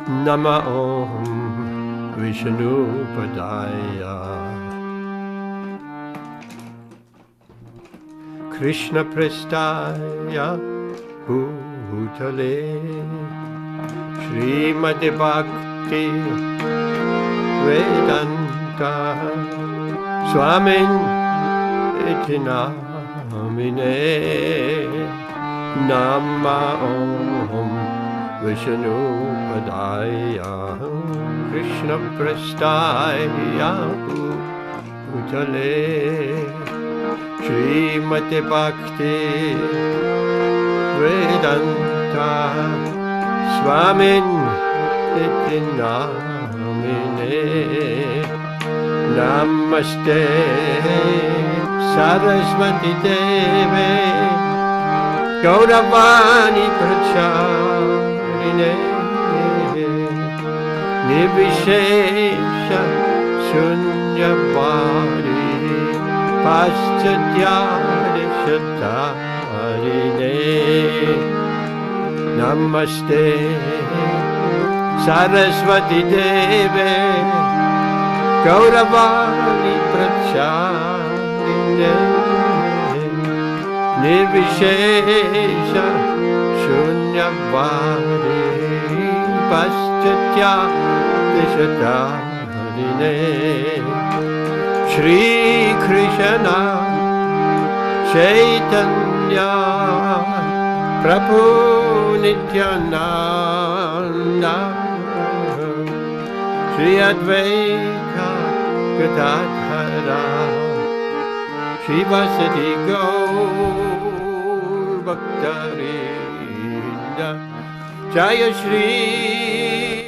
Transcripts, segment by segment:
Nama Om Vishnupadaya. Krishna Prestaya Bhutale Srimati Bhakti Vedanta Swamin iti namine. Nama Om Vishnupadaya Krishna Prestaya Bhutale Srimati Bhakti Vedanta Swamin iti namine. Namaste Saraswati Deve Gauravani Pracharine Nivishesha Shunyavadi Paschadhyani Shatarine. Namaste Saraswati Deve Gauravani Pracharine Nivishesha Shunyavadi Paschadhyani Shatarine. Shri Krishna Chaitanya Prabhu Nityananda Shri Advaita Gadadhara Shri Vasadi Gaur Bhaktarinda. Jaya Shri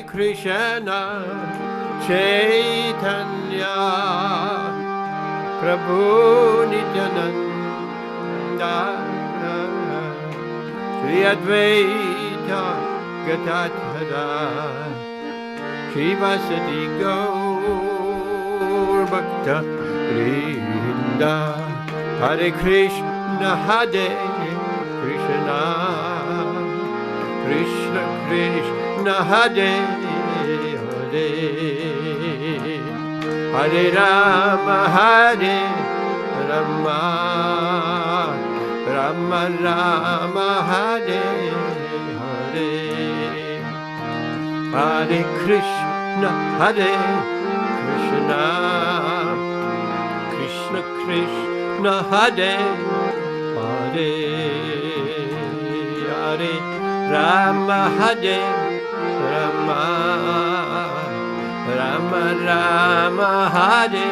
Krishna Chaitanya Prabhu Nityananda Shri Advaita Gadadhara Shri Vasadi Gaur Bhaktarinda. Hare Krishna Hare Krishna Krishna Krishna Hare Hare Hare Rama Hare Rama Rama Rama Hare Hare Hare Krishna Hare Krishna Krishna Krishna Hare Hare Hare Rama Hare Rama Rama Rama Hare Hare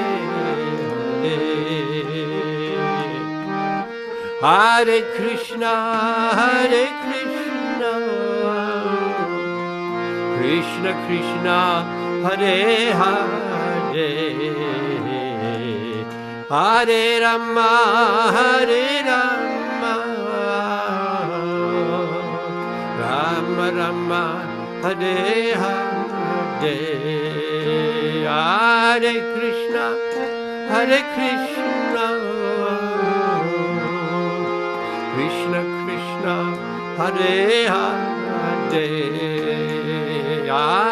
Hare Krishna Krishna Krishna Hare Hare Hare Rama Rama Rama Hare Hare Hare Krishna Krishna Krishna Hare Hare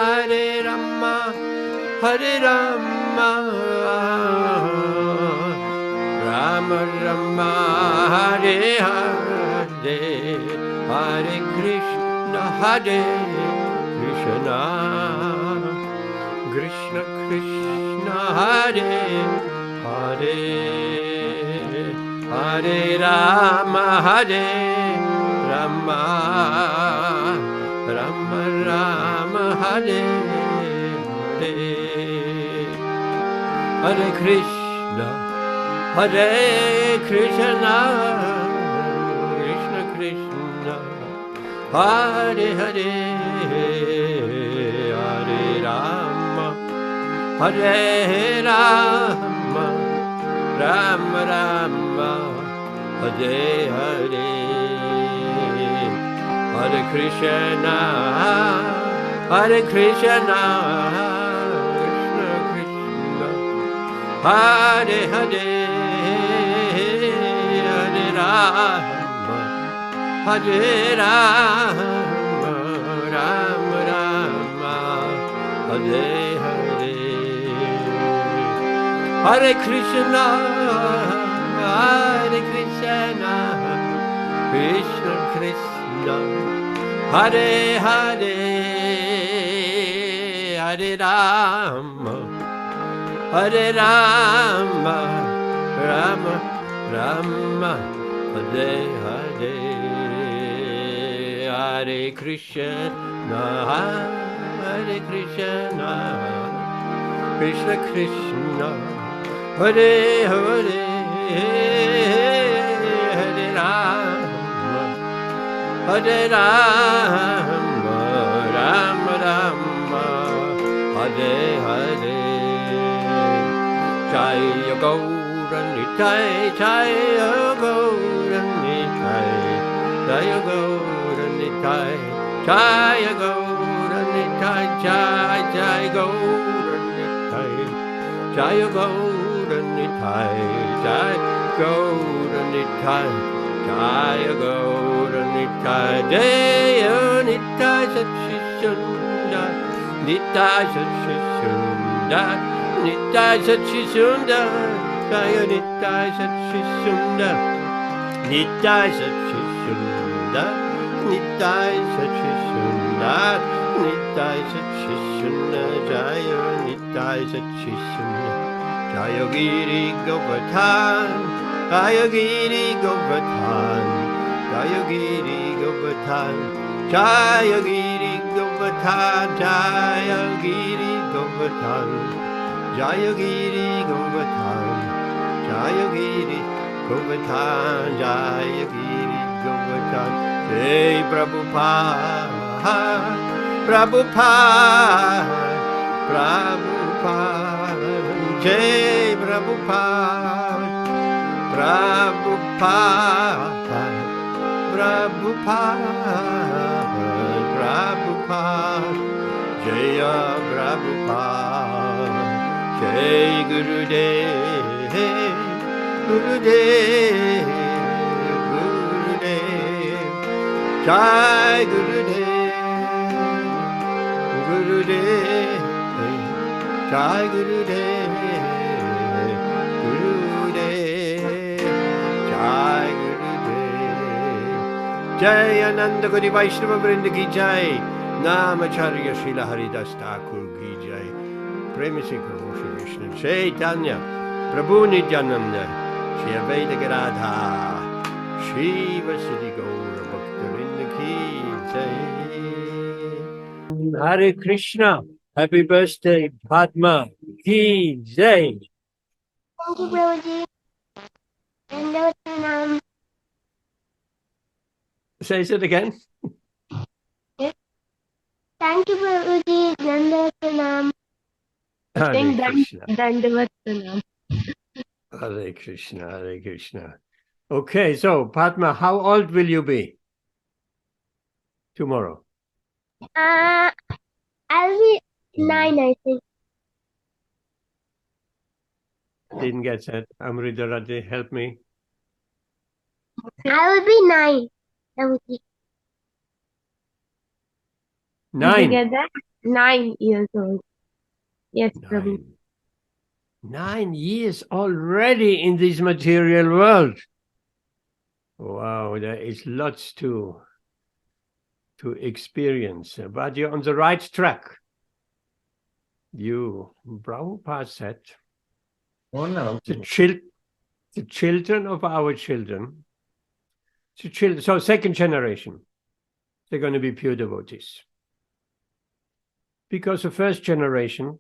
Hare Rama Rama Rama Hare Hare Hare Krishna Krishna Krishna Krishna Hare Hare Hare Rama Rama Rama Hare Hare Hare Krishna Krishna Krishna Hare Hare Hare Rama Rama Rama Hare Hare Hare Krishna Krishna Krishna Hare Hare Hare Rama Rama Rama Hare Hare, Hare Krishna, Hare Krishna, Krishna Krishna, Hare Hare, Hare Rama, Hare Rama, Rama Rama, Hare Hare, Hare Krishna, Hare Krishna, Krishna Krishna, Hare Hare, Hare Rama, Hare Rama, Rama Rama, Hare Hare, Jaya Gaura Nitai, Jaya Gaura Nitai, Jaya Gaura Nitai, Jaya Gaura Nitai, Jaya Gaura Nitai, Jaya Gaura Nitai, Jaya Gaura Nitai, Jaya Gaura Nitai, Jaya Nitai Satchishundar, Nitai Satchishundar, Nitai Satchishundar, Jaya Nitai Satchishundar, Nitai Satchishundar, Nitai Satchishundar, Nitai Satchishundar, Jaya Nitai Satchishundar, Jaya Giri Govardhan, Jaya Giri Govardhan, Jaya Giri Govardhan, Jaya Giri Govardhan, Jaya Giri Govardhan, Jaya Giri Govardhan, Jaya Giri Govardhan, Jaya Giri Govardhan, Jai Prabhupada, Prabhupada, Prabhupada, Jai Prabhupada, Prabhupada, Prabhupada, Prabhupada, Jaya Prabhupada, Jai Gurudev, Gurudev, Gurudev, Jai Gurudev, Gurudev, Jai Gurudev, Gurudev, Jai Gurudev, Jai Ananda Gori Vaishnava Vrinda ki Jai, Namacharya Srila Haridas Thakur ki Jai, Prema Se Prabhu Shri Vishnu Chaitanya, Prabhu Nityananda, Shri Advaita Gadadha, Shiva Siddhi Gaura Bhaktarinda ki Jai. Hare Krishna, happy birthday, Padma ki Jai. Thank you, Prabhuji. Dandavat. Say it again. Thank you, Prabhuji. Dandavat. Hare Krishna. Dandavat. Hare Krishna, Hare Krishna. Okay, so Padma, how old will you be tomorrow? I'll be 9, I think. Didn't get that. Amrita Radhe, help me. I will be 9. Prabhuji. 9. Did you get that? 9 years old. Yes, Prabhu. 9 years already in this material world. Wow, there is lots to experience, but you're on the right track. Prabhupada said, the children of our children, so second generation, they're going to be pure devotees. Because the first generation,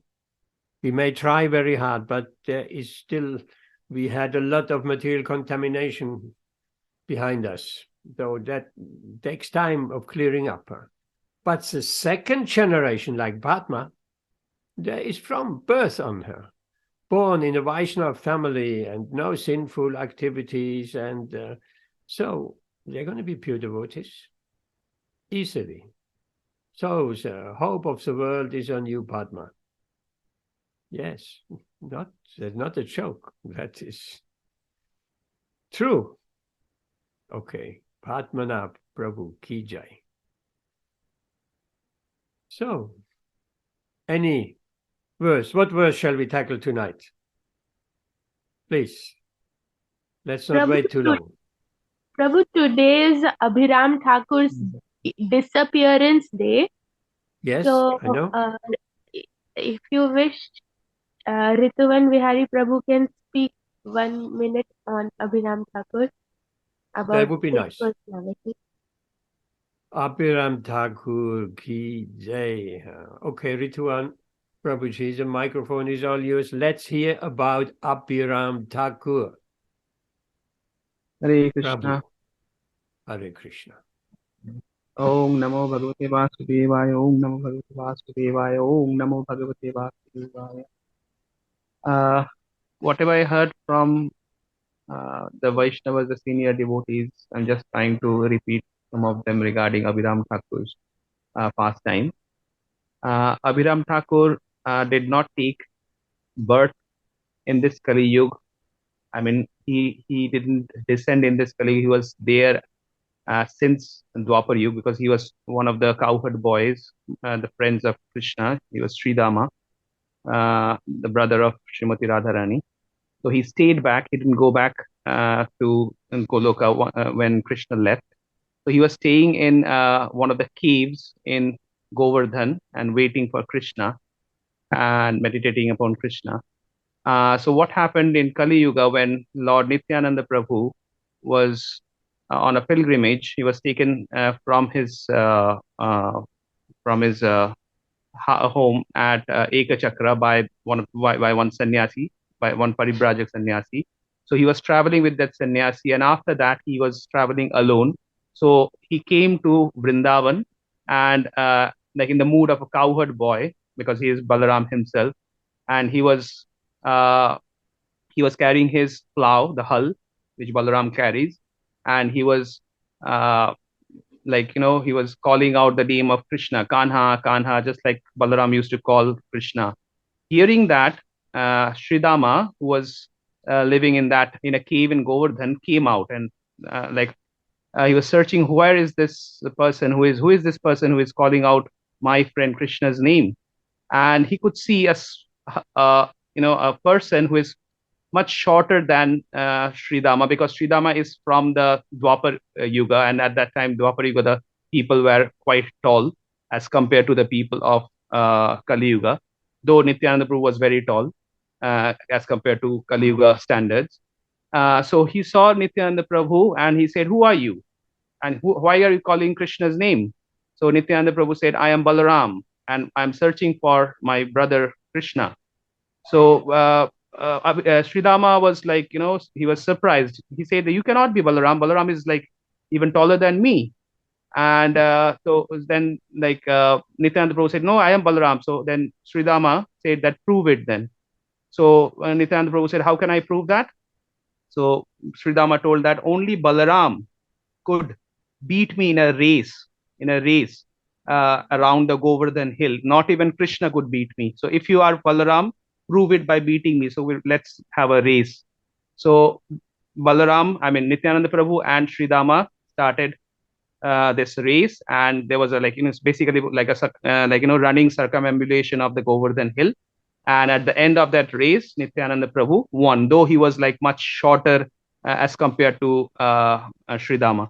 we may try very hard, but there is still, we had a lot of material contamination behind us. So that takes time of clearing up. But the second generation, like Padma, there is from birth on her, born in a Vaishnava family and no sinful activities. And so they're going to be pure devotees easily. So the hope of the world is on you, Padma. Yes, that's not a joke. That is true. Okay, any verse. What verse shall we tackle tonight? Please, let's not wait too long. Prabhu, today is Abhirama Thakur's disappearance day. Yes, So, I know. if you wish, Rituvan Vihari Prabhu can speak 1 minute on Abhirama Thakur about That would be his nice. personality. Abhirama Thakur ki jai. Okay, Rituan Prabhuji, the microphone is all yours. Let's hear about Abhirama Thakur. Hare Krishna. Prabhu. Hare Krishna. Om Namo Bhagavate Vasudevaya. Om Namo Bhagavate Vasudevaya. Om Namo Bhagavate Vasudevaya. Whatever I heard from the Vaishnavas, the senior devotees, I'm just trying to repeat some of them regarding Abhirama Thakur's pastime. Abhirama Thakur did not take birth in this Kali Yuga. I mean, he didn't descend in this Kali Yuga. He was there since Dwapar Yuga, because he was one of the cowherd boys, the friends of Krishna. He was Sridama, the brother of Srimati Radharani. So he stayed back. He didn't go back to Goloka when Krishna left. So he was staying in one of the caves in Govardhan and waiting for Krishna and meditating upon Krishna. So what happened in Kali Yuga, when Lord Nityananda Prabhu was on a pilgrimage, he was taken from his home at Ekachakra by one sannyasi, by one paribrajak sannyasi. So he was traveling with that sannyasi, and after that he was traveling alone. So he came to Vrindavan, and like in the mood of a cowherd boy, because he is Balaram himself, and he was carrying his plow, the hull, which Balaram carries, and he was he was calling out the name of Krishna, Kanha, Kanha, just like Balaram used to call Krishna. Hearing that, Sridama, who was living in a cave in Govardhan, came out, and he was searching, where is this person? Who is this person who is calling out my friend Krishna's name? And he could see a person who is much shorter than Sridama, because Sridama is from the Dwapar Yuga, and at that time, Dwapar Yuga, the people were quite tall as compared to the people of Kali Yuga, though Nityananda Prabhu was very tall as compared to Kali Yuga standards. So he saw Nityananda Prabhu and he said, "Who are you? And why are you calling Krishna's name?" So Nityananda Prabhu said, "I am Balaram, and I'm searching for my brother Krishna." So Sridama was he was surprised. He said, "You cannot be Balaram. Balaram is even taller than me." And so then Nityananda Prabhu said, "No, I am Balaram." So then Sridama said that, "Prove it then." So Nityananda Prabhu said, "How can I prove that?" So Sridama told that only Balaram could beat me in a race around the Govardhan hill. Not even Krishna could beat me. So if you are Balaram, prove it by beating me. So let's have a race. So Nityananda Prabhu and Sridama started this race, and there was it's basically running circumambulation of the Govardhan hill. And at the end of that race, Nityananda Prabhu won, though he was much shorter as compared to Sridama.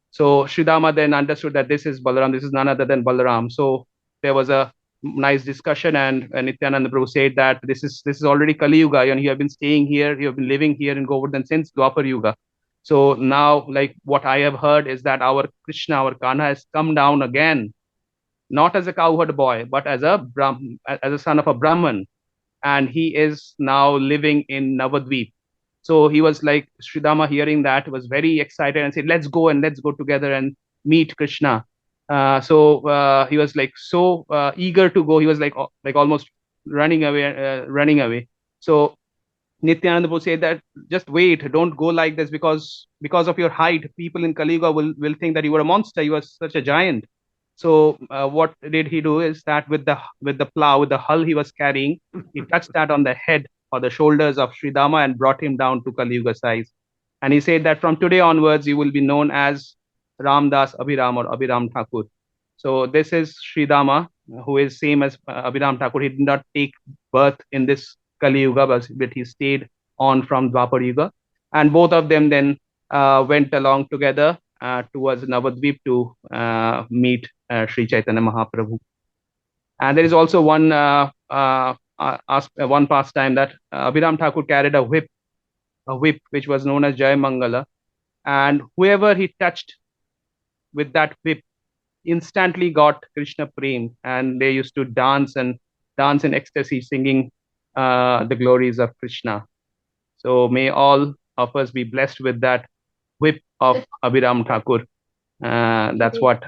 So Sridama then understood that this is Balaram, this is none other than Balaram. So there was a nice discussion, and Nityananda Prabhu said that this is already Kali Yuga, and you have been staying here, you have been living here in Govardhan since Dwapar Yuga. So now, what I have heard is that our Krishna, our Kanha, has come down again, not as a cowherd boy, but as a son of a Brahman, and he is now living in Navadvip. So he was Sridama, hearing that, was very excited and said, let's go together and meet Krishna. So he was so eager to go. He was almost running away. So Nityananda Prabhu said that, just wait, don't go like this, because of your height, people in Kali Yuga will think that you were a monster, you are such a giant. So what did he do is that with the plow, with the hull he was carrying, he touched that on the head or the shoulders of Sridama and brought him down to Kali Yuga size. And he said that from today onwards, you will be known as Ramdas Abhiram or Abhiram Thakur. So this is Sridama, who is same as Abhirama Thakura. He did not take birth in this Kali Yuga, but he stayed on from Dwapar Yuga. And both of them then went along together towards Navadvip to meet Sri Chaitanya Mahaprabhu. And there is also one one pastime that Abhiram Thakur carried a whip which was known as Jai Mangala, and whoever he touched with that whip instantly got Krishna Prem, and they used to dance in ecstasy, singing the glories of Krishna. So may all of us be blessed with that whip of Abhiram Thakur. That's what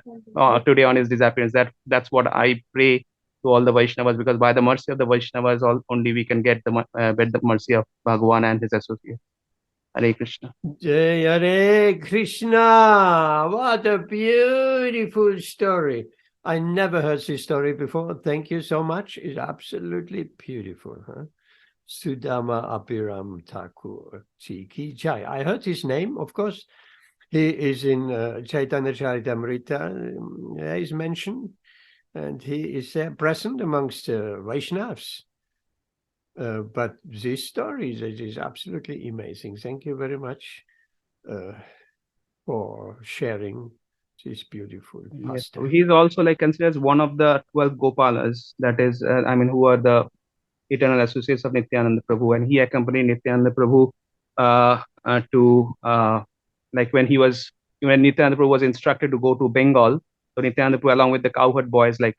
today on his disappearance. That's what I pray to all the Vaishnavas, because by the mercy of the Vaishnavas, only we can get the mercy of Bhagavan and his associates. Hare Krishna. Jai Hare Krishna. What a beautiful story. I never heard this story before. Thank you so much. It's absolutely beautiful. Huh? Sudama Abhiram Thakur Ji Ki Jai. I heard his name, of course. He is in Chaitanya Charitamrita, he's mentioned, and he is present amongst Vaishnavas. But this story is absolutely amazing. Thank you very much for sharing this beautiful pastime. Yes. He's also considered as one of the 12 Gopalas, that is, who are the eternal associates of Nityananda Prabhu, and he accompanied Nityananda Prabhu to when Nityananda Prabhu was instructed to go to Bengal. So Nityananda Prabhu, along with the cowherd boys, all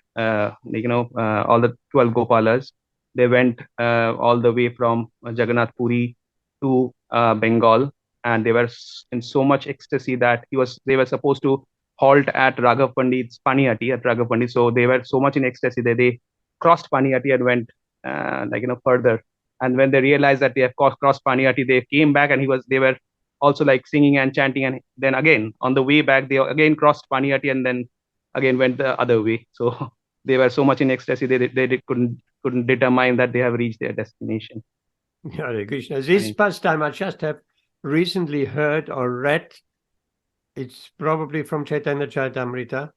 the 12 Gopalas, they went all the way from Jagannath Puri to Bengal, and they were in so much ecstasy that they were supposed to halt at Raghav Pandit's Paniyati at Raghav Pandit. So they were so much in ecstasy that they crossed Paniyati and went further. And when they realized that they have crossed Paniyati, they came back, and they were also singing and chanting, and then again on the way back they again crossed Paniyati and then again went the other way. So they were so much in ecstasy they couldn't determine that they have reached their destination. Hare Krishna. This pastime I just have recently heard or read. It's probably from Chaitanya Charitamrita.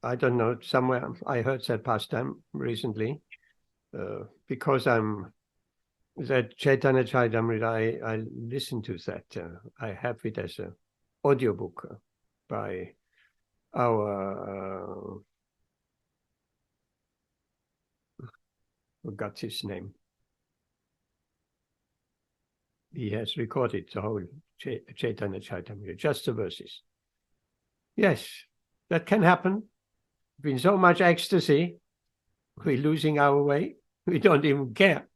I don't know, somewhere I heard that pastime recently. Because that Chaitanya Charitamrita, I listened to that. I have it as an audiobook by our forgot his name. He has recorded the whole Chaitanya Charitamrita, just the verses. Yes, that can happen. In so much ecstasy, we're losing our way. We don't even care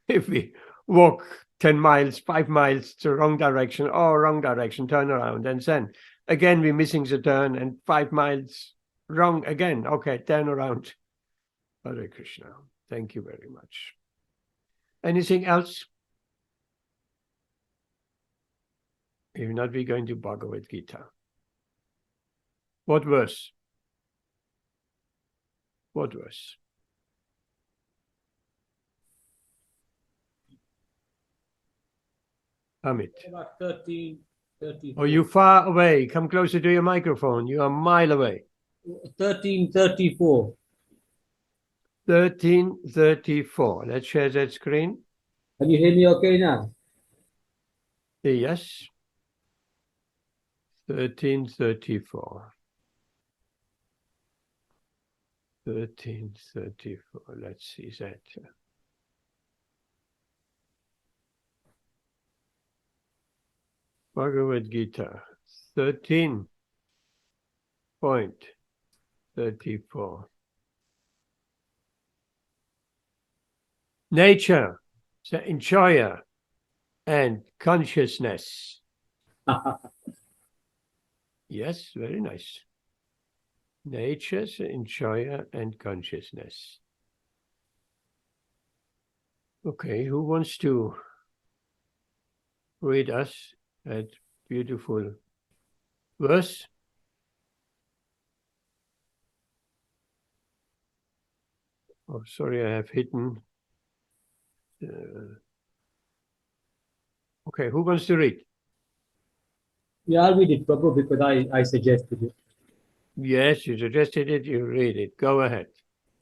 if we walk 10 miles, 5 miles to wrong direction, turn around, and then again we're missing the turn, and 5 miles wrong again. Okay, turn around. Hare Krishna. Thank you very much. Anything else? If not, we're going to Bhagavad Gītā. What verse? What verse? Amit. About 13, 34. Oh, you're far away. Come closer to your microphone. You are a mile away. 1334. 1334. Let's share that screen. Can you hear me okay now? Yes. 1334. 1334. Let's see that. Bhagavad Gītā 13.34. Nature, the enjoyer, and consciousness. Yes, very nice. Nature, the enjoyer, and consciousness. Okay, who wants to read us that beautiful verse? Oh, sorry, I have hidden. Okay, who wants to read? Yeah, I'll read it, Prabhu, because I suggested it. Yes, you suggested it, you read it. Go ahead.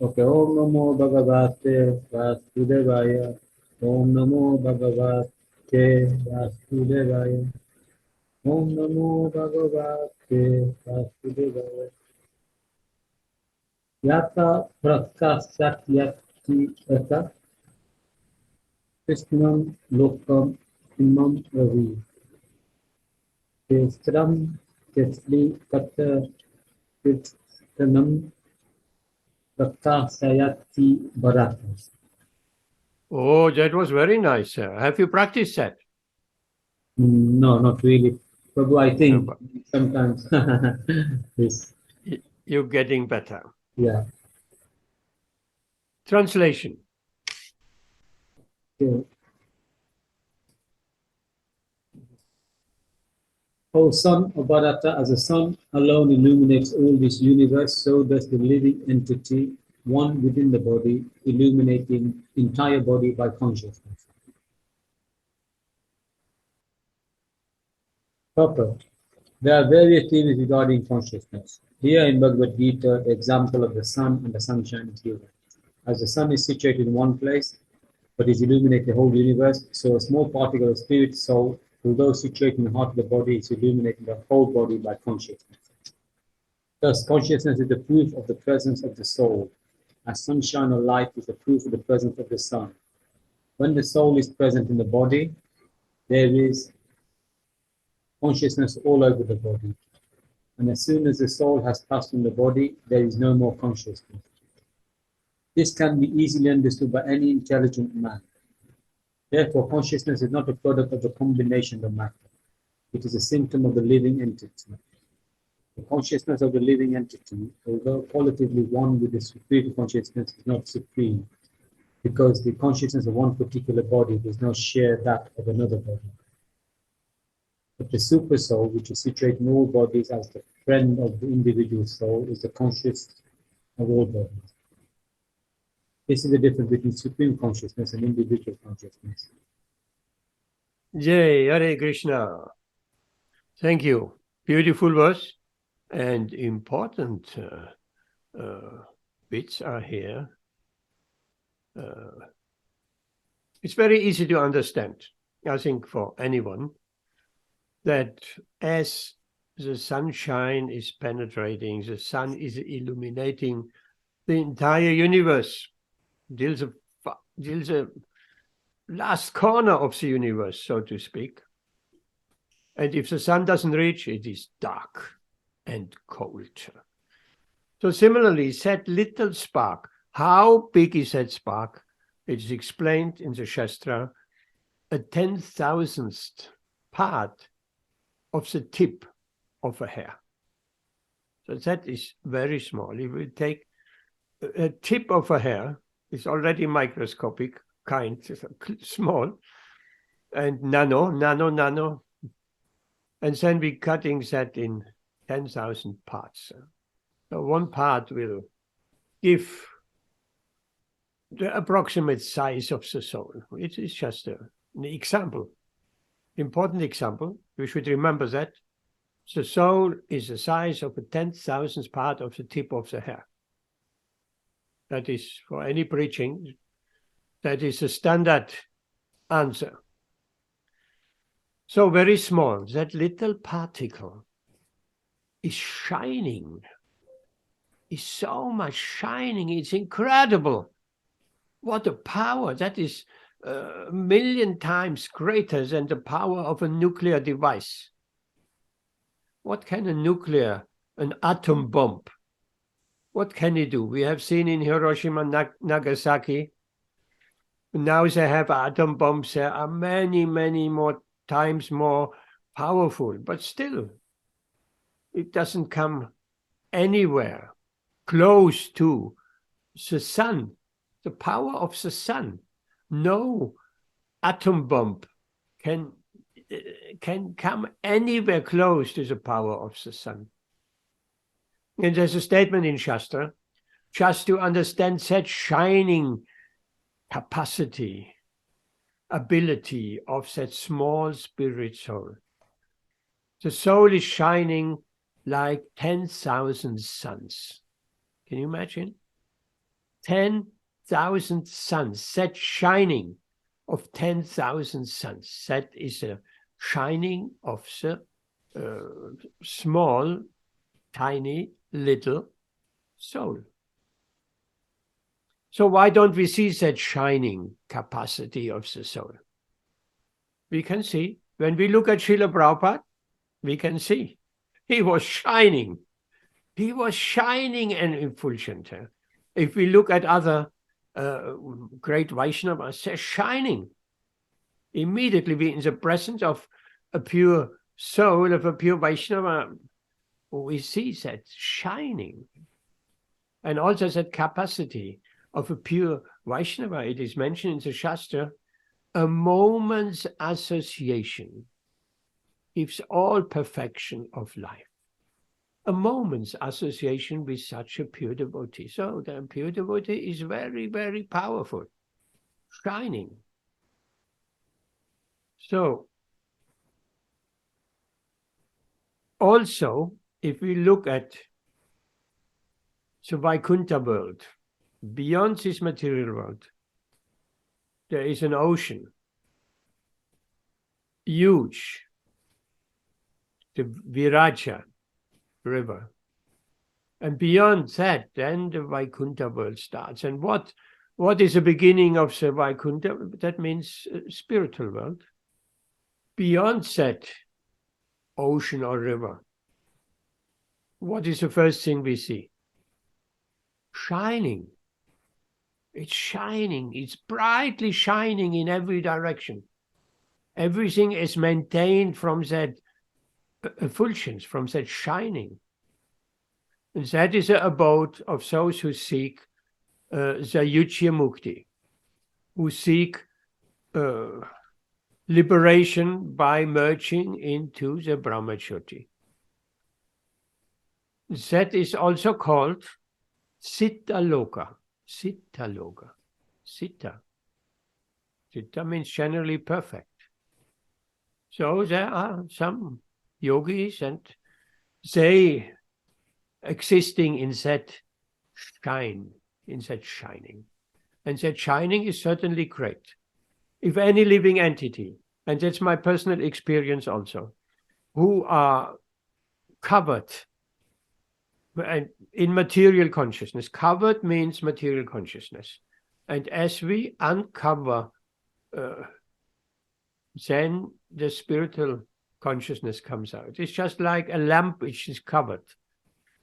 Okay. Om Namo Bhagavate Vasudevaya. Om Namo Bhagavate Vasudevaya. Om Namo Bhagavate Vasudevaya. Yata Prakasatyakti Eka Krishnam Lokam Imam Ravi. Testram Tesli Kata Krishnam Prakasayati Bharata. Oh, that was very nice, sir. Have you practiced that? No, not really. Prabhu, I think but- sometimes this, You're getting better. yeah. Translation. Okay. O son of Bharata, as the sun alone illuminates all this universe, so does the living entity, one within the body, illuminating entire body by consciousness. Purport. There are various theories regarding consciousness. Here in Bhagavad Gītā, the example of the sun and the sunshine is given. As the sun is situated in one place, but is illuminating the whole universe, so a small particle of spirit soul, although situated in the heart of the body, is illuminating the whole body by consciousness. Thus, consciousness is the proof of the presence of the soul, as sunshine or light is the proof of the presence of the sun. When the soul is present in the body, there is consciousness all over the body. And as soon as the soul has passed from the body, there is no more consciousness. This can be easily understood by any intelligent man. Therefore, consciousness is not a product of the combination of matter. It is a symptom of the living entity. The consciousness of the living entity, although qualitatively one with the superior consciousness, is not supreme, because the consciousness of one particular body does not share that of another body. But the Supersoul, which is situated in all bodies as the friend of the individual soul, is the conscious of all bodies. This is the difference between supreme consciousness and individual consciousness. Jai Hare Krishna. Thank you. Beautiful verse and important bits are here. It's very easy to understand, I think, for anyone, that as the sunshine is penetrating, the sun is illuminating the entire universe, till the last corner of the universe, so to speak. And if the sun doesn't reach, it is dark and cold. So similarly, that little spark, how big is that spark? It is explained in the Shastra, a 10,000th part of the tip of a hair. So that is very small. If we take a tip of a hair, it's already microscopic, kind, small, and nano, and then we're cutting that in 10,000 parts. So one part will give the approximate size of the soul. It is just an example, important example. You should remember that. The soul is the size of a 10,000th part of the tip of the hair. That is, for any preaching, that is a standard answer. So very small, that little particle is shining, is so much shining, it's incredible. What a power, that is a million times greater than the power of a nuclear device. What can an atom bomb, what can it do? We have seen in Hiroshima, Nagasaki, now they have atom bombs, there are many, many more times more powerful, but still, it doesn't come anywhere close to the sun, the power of the sun. No atom bomb can come anywhere close to the power of the sun. And there's a statement in Shastra, just to understand that shining capacity, ability of that small spirit soul. The soul is shining like 10,000 suns. Can you imagine? 10,000 suns, set shining of 10,000 suns. That is a shining of the small, tiny, little soul. So why don't we see that shining capacity of the soul? We can see. When we look at Srila Prabhupada, we can see. He was shining. He was shining and effulgent. If we look at other great Vaishnavas, they're shining. Immediately we're in the presence of a pure soul, of a pure Vaishnava, we see that shining. And also that capacity of a pure Vaishnava. It is mentioned in the Shastra, a moment's association gives all perfection of life. A moment's association with such a pure devotee. So the pure devotee is very, very powerful, shining. So, also, if we look at the Vaikuntha world, beyond this material world, there is an ocean, huge, the Viraja river. And beyond that, then the Vaikuntha world starts. And what is the beginning of the Vaikuntha? That means spiritual world. Beyond that ocean or river, what is the first thing we see? Shining. It's shining. It's brightly shining in every direction. Everything is maintained from that effulgence, from that shining. And that is the abode of those who seek Sayuchya Mukti, who seek liberation by merging into the Brahmajyoti. That is also called Siddha Loka. Siddha Loka. Siddha. Siddha means generally perfect. So there are some yogis and they existing in that shine, in that shining. And that shining is certainly great. If any living entity, and that's my personal experience also, who are covered in material consciousness. Covered means material consciousness. And as we uncover, then the spiritual consciousness comes out. It's just like a lamp which is covered.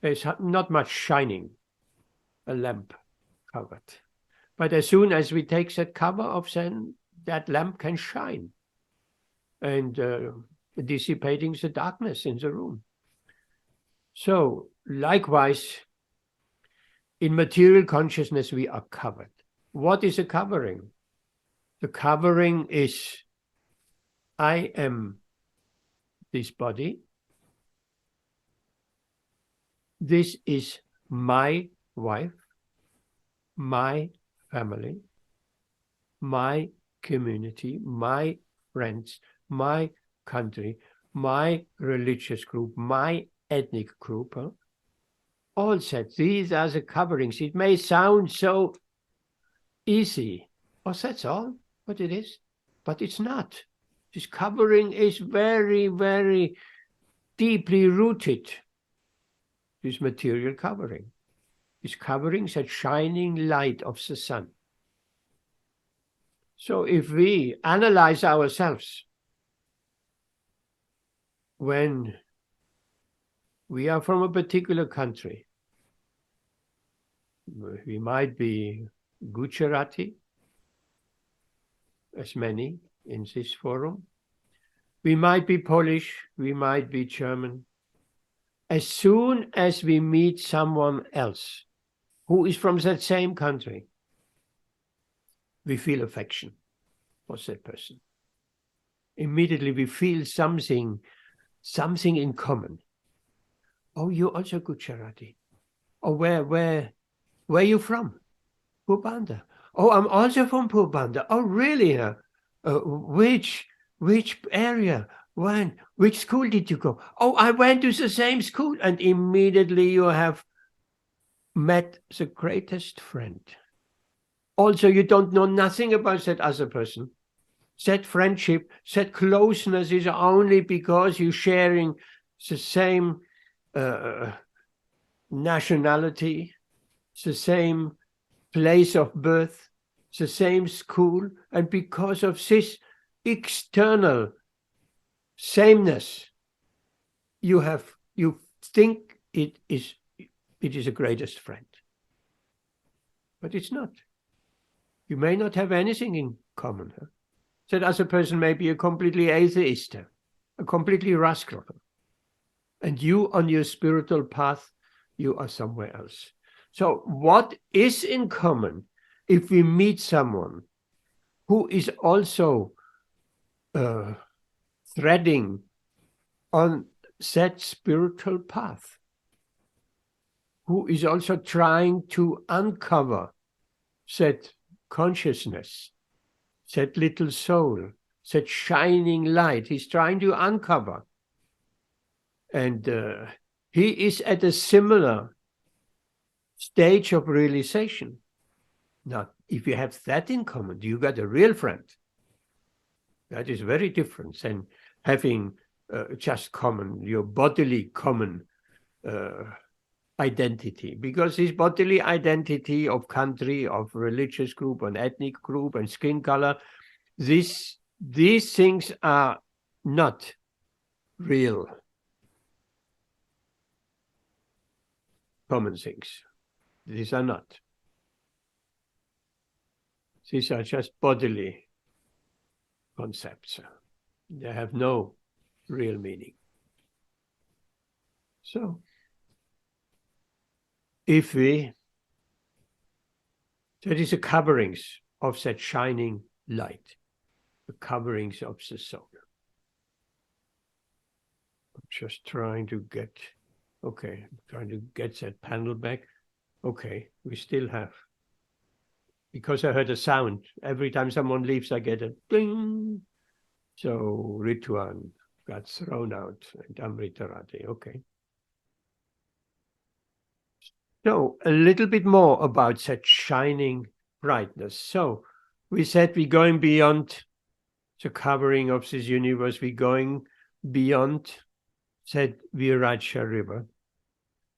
There's not much shining, a lamp covered. But as soon as we take that cover off, then that lamp can shine and dissipating the darkness in the room. So, likewise, in material consciousness, we are covered. What is a covering? The covering is, I am this body. This is my wife, my family, my community, my friends, my country, my religious group, my ethnic group. All that. These are the coverings. It may sound so easy. Oh, that's all what it is. But it's not. This covering is very, very deeply rooted. This material covering. This covering, that shining light of the sun. So if we analyze ourselves, when we are from a particular country, we might be Gujarati, as many in this forum. We might be Polish, we might be German. As soon as we meet someone else who is from that same country, we feel affection for that person. Immediately we feel something in common. Oh, you're also Gujarati. Oh, where are you from? Porbandar. Oh, I'm also from Porbandar. Oh, really? Which area? When? Which school did you go? Oh, I went to the same school. And immediately you have met the greatest friend. Also, you don't know nothing about that other person. That friendship, that closeness is only because you're sharing the same nationality, the same place of birth, the same school, and because of this external sameness, you think it is the greatest friend. But it's not. You may not have anything in common. Huh? That other person may be a completely atheist, a completely rascal. And you, on your spiritual path, you are somewhere else. So what is in common if we meet someone who is also threading on that spiritual path, who is also trying to uncover that consciousness, that little soul, that shining light he's trying to uncover. And he is at a similar stage of realization. Now, if you have that in common, you got a real friend. That is very different than having just common, your bodily common identity. Because this bodily identity of country, of religious group, and ethnic group, and skin color, these things are not real common things. These are not. These are just bodily concepts. They have no real meaning. So, if we, that is the coverings of that shining light, the coverings of the soul. I'm just trying to get, okay, I'm trying to get that panel back. Okay, we still have, because I heard a sound. Every time someone leaves, I get a ding. So Rituan got thrown out and Amritarati, okay. So a little bit more about that shining brightness. So we said we're going beyond the covering of this universe. We're going beyond that Viraja river.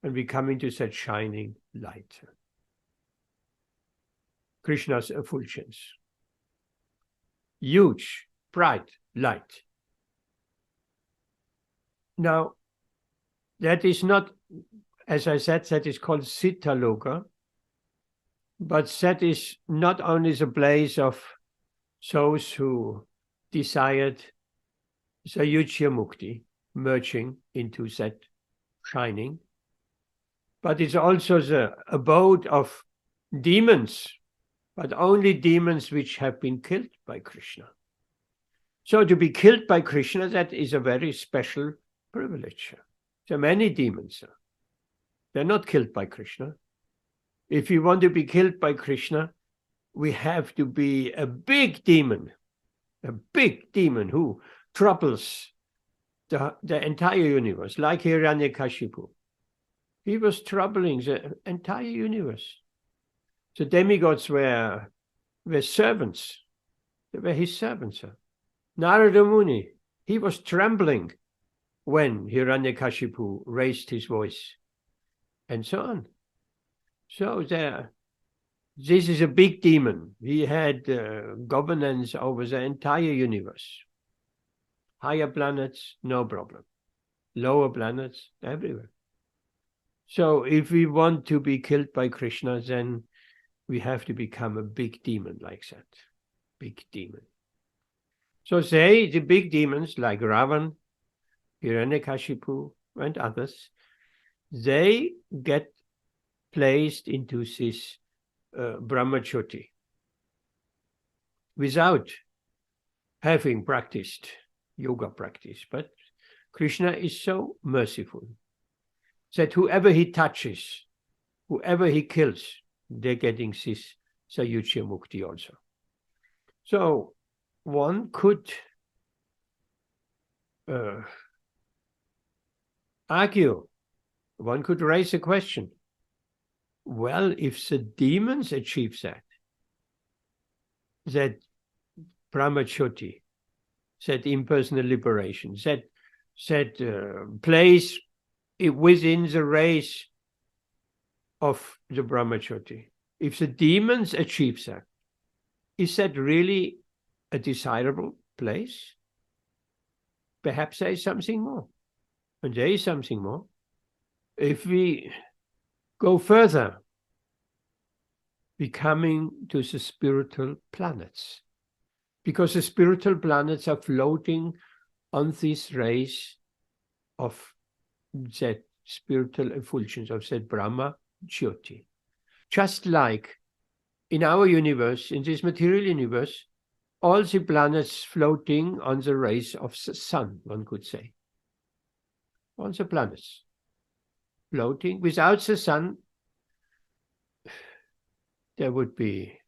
And we come into that shining light. Krishna's effulgence. Huge, bright light. Now, that is not, as I said, that is called Siddhaloka, but that is not only the place of those who desired Sayujya Mukti, merging into that shining, but it's also the abode of demons, but only demons which have been killed by Krishna. So to be killed by Krishna, that is a very special privilege. There are many demons. They're not killed by Krishna. If you want to be killed by Krishna, we have to be a big demon who troubles the entire universe, like Hiranyakashipu. He was troubling the entire universe. The demigods were servants. They were his servants. Narada Muni, he was trembling when Hiranyakashipu raised his voice, and so on. So this is a big demon. He had governance over the entire universe. Higher planets, no problem. Lower planets, everywhere. So if we want to be killed by Krishna, then we have to become a big demon like that. Big demon. So say the big demons like Ravan, Hiranyakashipu, and others, they get placed into this brahmacharya without having practiced yoga practice. But Krishna is so merciful that whoever he touches, whoever he kills, they're getting this Sayujya Mukti also. So one could argue, one could raise a question. Well, if the demons achieve that, that Brahmacharya, that impersonal liberation, that place within the race of the Brahmacharya. If the demons achieve that, is that really a desirable place? Perhaps there is something more. And there is something more. If we go further, we're coming to the spiritual planets. Because the spiritual planets are floating on this race of that spiritual effulgence, of that Brahma Jyoti. Just like in our universe, in this material universe, all the planets floating on the rays of the sun, one could say. All the planets floating. Without the sun, there would be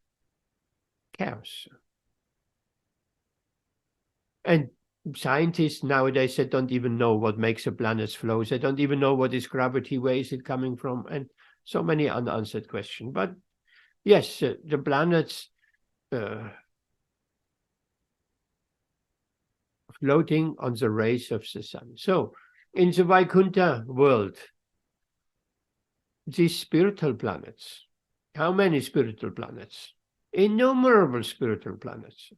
chaos. And scientists nowadays, they don't even know what makes the planets flow. They don't even know what is gravity, where is it coming from, and so many unanswered questions. But yes, the planets floating on the rays of the sun. So, in the Vaikuntha world, these spiritual planets, how many spiritual planets? Innumerable spiritual planets.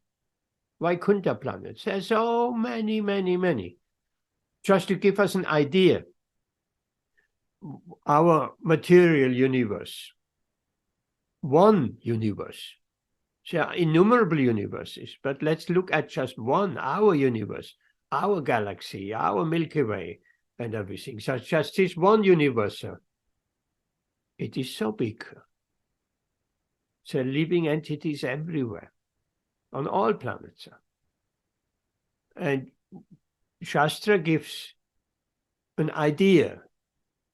Vaikuntha planets. There's so many, many, many. Just to give us an idea, our material universe, one universe. There are innumerable universes, but let's look at just one, our universe, our galaxy, our Milky Way, and everything. So just this one universe, it is so big. There are living entities everywhere, on all planets. And Shastra gives an idea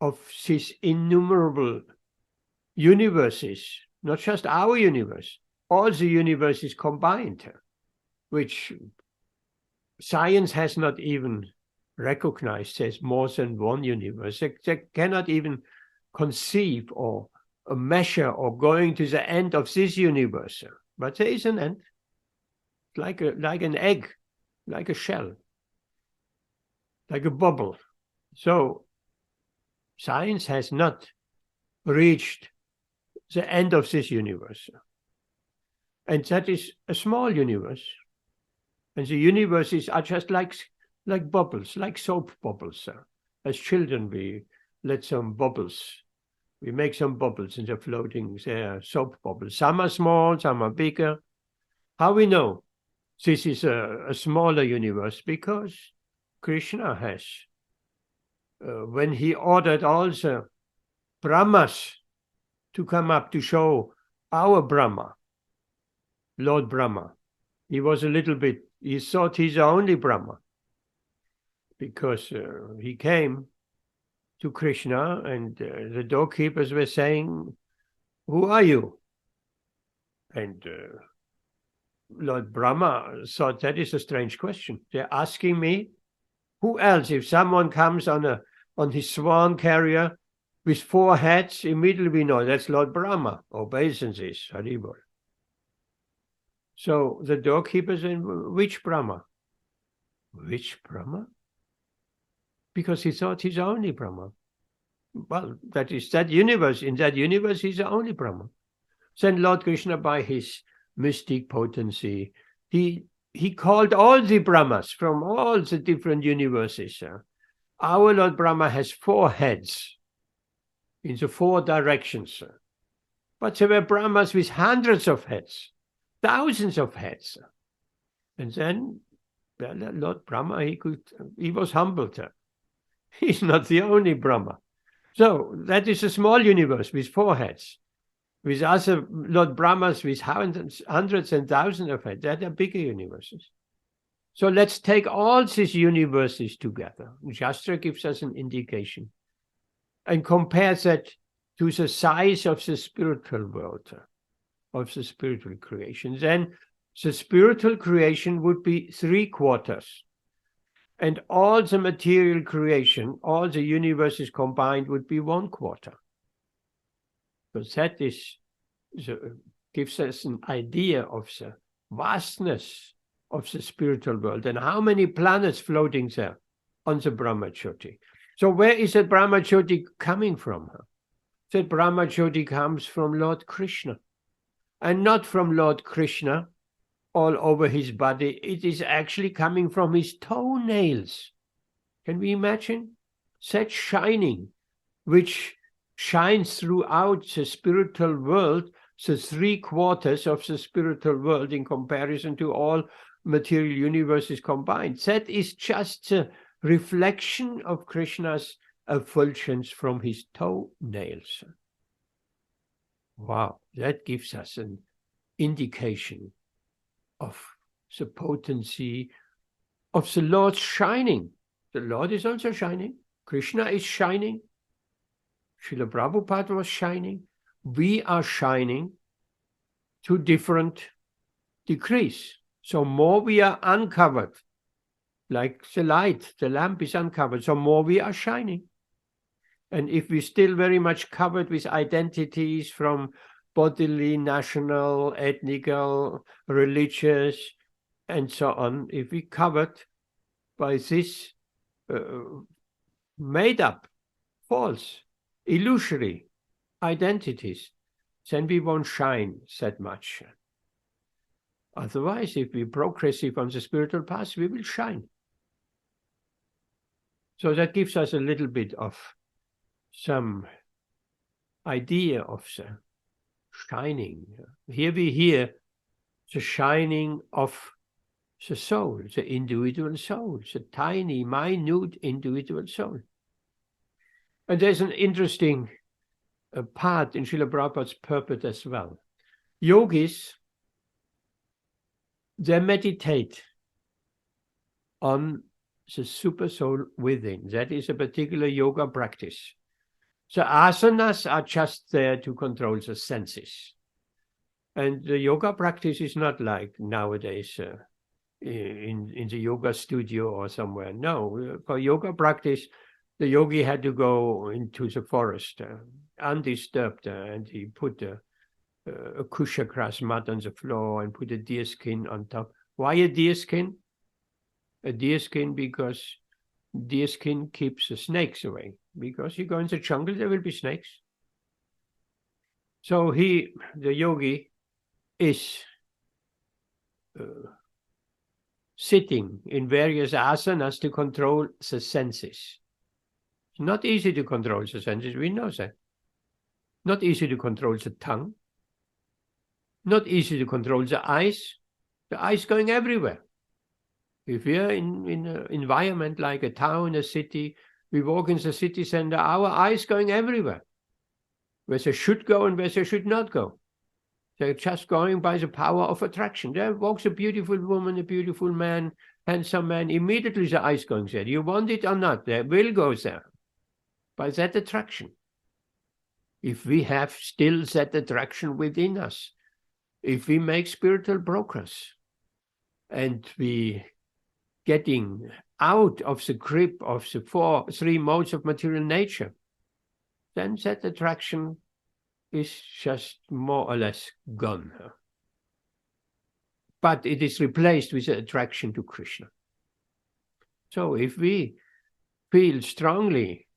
of these innumerable universes, not just our universe, all the universes combined, which science has not even recognized as more than one universe. They cannot even conceive or measure or going to the end of this universe. But there is an end, like an egg, like a shell, like a bubble. So science has not reached the end of this universe. And that is a small universe. And the universes are just like bubbles, like soap bubbles. As children, we let some bubbles. We make some bubbles and they're floating. They're soap bubbles. Some are small, some are bigger. How we know this is a smaller universe? Because Krishna has, when he ordered all the Brahmas to come up to show our Brahma, Lord Brahma, he was a little bit, he thought he's the only Brahma, because he came to Krishna and the doorkeepers were saying, "Who are you?" And Lord Brahma thought, that is a strange question. They're asking me, who else? If someone comes on his swan carrier with 4 heads, immediately we know that's Lord Brahma, obeisances, Haribol. So the doorkeepers said, which Brahma? Which Brahma? Because he thought he's the only Brahma. Well, that is that universe. In that universe, he's the only Brahma. Then Lord Krishna, by his mystic potency, he called all the Brahmas from all the different universes. Our Lord Brahma has 4 heads in the 4 directions. But there were Brahmas with hundreds of heads, thousands of heads. And then Lord Brahma, he was humbled. He's not the only Brahma. So that is a small universe with 4 heads. With other Lord Brahmas with hundreds and thousands of heads, that are bigger universes. So let's take all these universes together. Shastra gives us an indication and compare that to the size of the spiritual world, of the spiritual creation. Then the spiritual creation would be 3/4. And all the material creation, all the universes combined would be 1/4. Because that gives us an idea of the vastness of the spiritual world, and how many planets floating there on the Brahmajyoti. So where is that Brahmajyoti coming from? That Brahmajyoti comes from Lord Krishna, and not from Lord Krishna all over his body. It is actually coming from his toenails. Can we imagine? Such shining, which shines throughout the spiritual world, the 3/4 of the spiritual world in comparison to all material universes combined. That is just a reflection of Krishna's effulgence from his toenails. Wow, that gives us an indication of the potency of the Lord's shining. The Lord is also shining. Krishna is shining. Srila Prabhupada was shining. We are shining to different degrees. So more we are uncovered, like the light, the lamp is uncovered, so more we are shining. And if we're still very much covered with identities from bodily, national, ethnical, religious, and so on, if we're covered by this made up, false, illusory identities, then we won't shine that much. Otherwise, if we're progressive on the spiritual path, we will shine. So that gives us a little bit of some idea of the shining. Here we hear the shining of the soul, the individual soul, the tiny, minute individual soul. And there's an interesting part in Srila Prabhupada's purport as well. Yogis, they meditate on the Supersoul within. That is a particular yoga practice. The asanas are just there to control the senses. And the yoga practice is not like nowadays in the yoga studio or somewhere. No, for yoga practice, the yogi had to go into the forest undisturbed, and he put a kusha grass mat on the floor and put a deer skin on top. Why a deer skin? A deer skin because deer skin keeps the snakes away. Because you go in the jungle, there will be snakes. So the yogi, is sitting in various asanas to control the senses. It's not easy to control the senses, we know that. Not easy to control the tongue. Not easy to control the eyes. The eyes going everywhere. If we are in an environment like a town, a city, we walk in the city center, our eyes going everywhere. Where they should go and where they should not go. They're just going by the power of attraction. There walks a beautiful woman, a beautiful man, handsome man. Immediately the eyes going there. You want it or not, they will go there. By that attraction. If we have still that attraction within us, if we make spiritual progress, and we getting out of the grip of the three modes of material nature, then that attraction is just more or less gone. But it is replaced with the attraction to Krishna. So if we feel strongly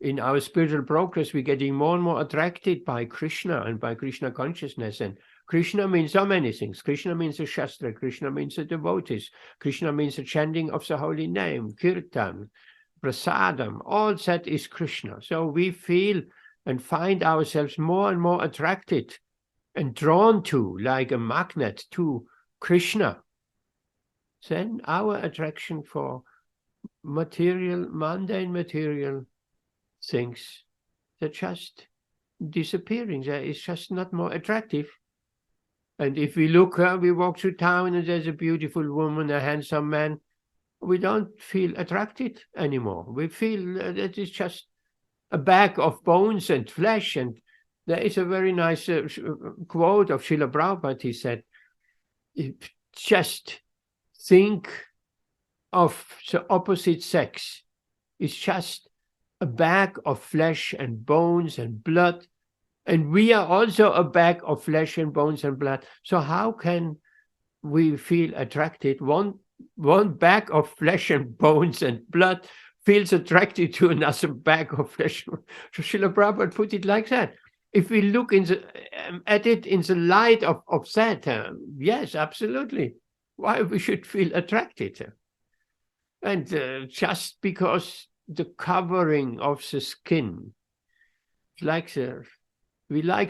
in our spiritual progress, we're getting more and more attracted by Krishna and by Krishna consciousness. And Krishna means so many things. Krishna means the Shastra, Krishna means the devotees, Krishna means the chanting of the holy name, Kirtan, Prasadam, all that is Krishna. So we feel and find ourselves more and more attracted and drawn to, like a magnet, to Krishna. Then our attraction for material, mundane material things, they're just disappearing. There is just not more attractive. And if we look, we walk through town and there's a beautiful woman, a handsome man, we don't feel attracted anymore. We feel that it's just a bag of bones and flesh. And there is a very nice quote of Srila Prabhupada. He said, just think of the opposite sex. It's just a bag of flesh and bones and blood. And we are also a bag of flesh and bones and blood. So how can we feel attracted. One bag of flesh and bones and blood feels attracted to another bag of flesh. So Srila Prabhupada put it like that. If we look at it in the light of that, yes, absolutely. Why we should feel attracted? And just because the covering of the skin, we like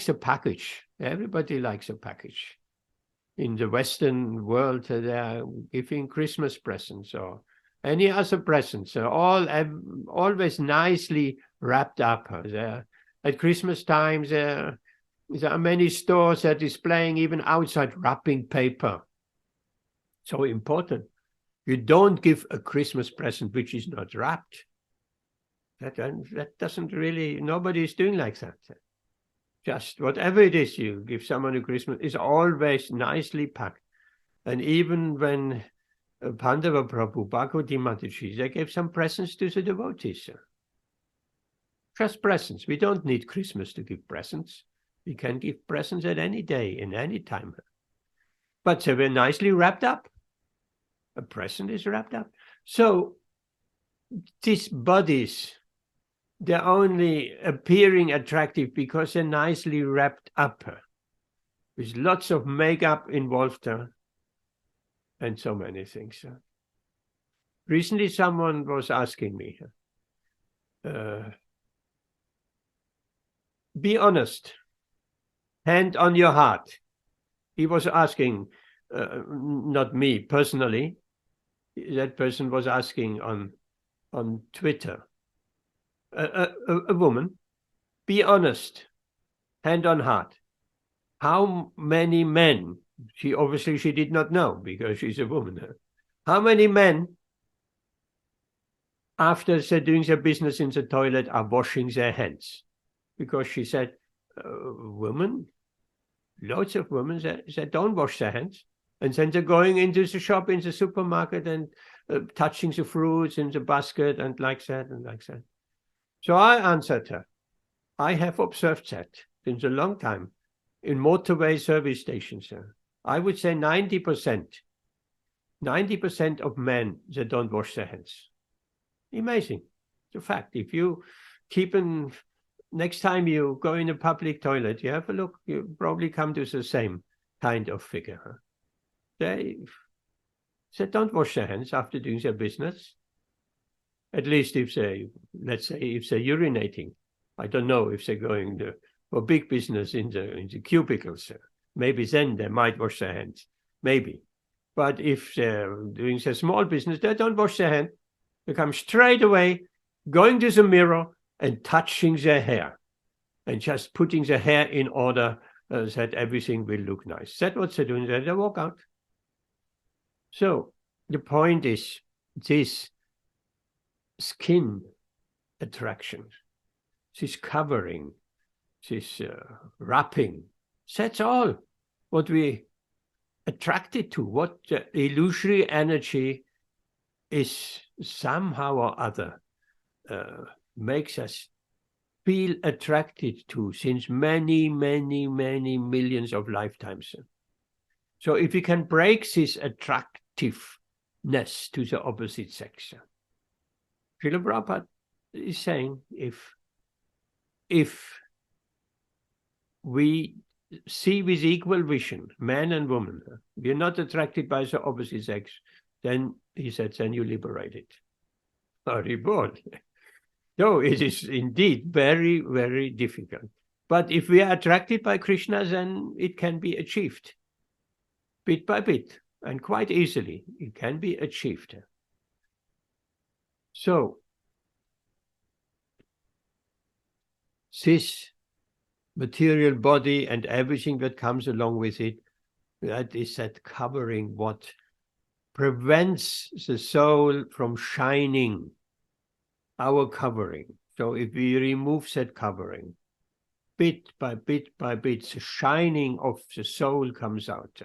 the package. Everybody likes a package. In the Western world, they are giving Christmas presents or any other presents, always nicely wrapped up. At Christmas time, there are many stores that are displaying even outside wrapping paper. So important. You don't give a Christmas present which is not wrapped. That doesn't really, nobody is doing like that. Just whatever it is you give someone a Christmas is always nicely packed. And even when Pandava Prabhu, Bhagavati Mataji, they gave some presents to the devotees. Just presents. We don't need Christmas to give presents. We can give presents at any day, in any time. But they were nicely wrapped up. A present is wrapped up. So these bodies, they're only appearing attractive because they're nicely wrapped up with lots of makeup involved and so many things. Recently, someone was asking me, be honest, hand on your heart. He was asking, not me personally, that person was asking on Twitter, a woman, be honest, hand on heart. How many men, she did not know because she's a woman. How many men, after they're doing their business in the toilet, are washing their hands? Because she said, women, loads of women that don't wash their hands. And then they're going into the shop, in the supermarket, and touching the fruits in the basket and like that and like that. So I answered her, I have observed that since a long time in motorway service stations. I would say 90% of men that don't wash their hands. Amazing. It's a fact. If you next time you go in a public toilet, you have a look, you probably come to the same kind of figure. They don't wash their hands after doing their business. At least if let's say if they're urinating. I don't know if they're going for big business in the cubicles. Maybe then they might wash their hands. Maybe. But if they're doing their small business, they don't wash their hands. They come straight away, going to the mirror and touching their hair and just putting their hair in order that everything will look nice. That's what they're doing. Then they walk out. So the point is this skin attraction, this covering, this wrapping, that's all what we attracted to, what the illusory energy is somehow or other makes us feel attracted to since many, many, many millions of lifetimes. So if we can break this attractiveness to the opposite sex, Srila Prabhupada is saying if we see with equal vision, man and woman, we are not attracted by the opposite sex, then he said, then you liberate it. Haribol. No, it is indeed very, very difficult. But if we are attracted by Krishna, then it can be achieved bit by bit and quite easily. It can be achieved. So this material body and everything that comes along with it, that is that covering what prevents the soul from shining, our covering. So if we remove that covering, bit by bit by bit, the shining of the soul comes out.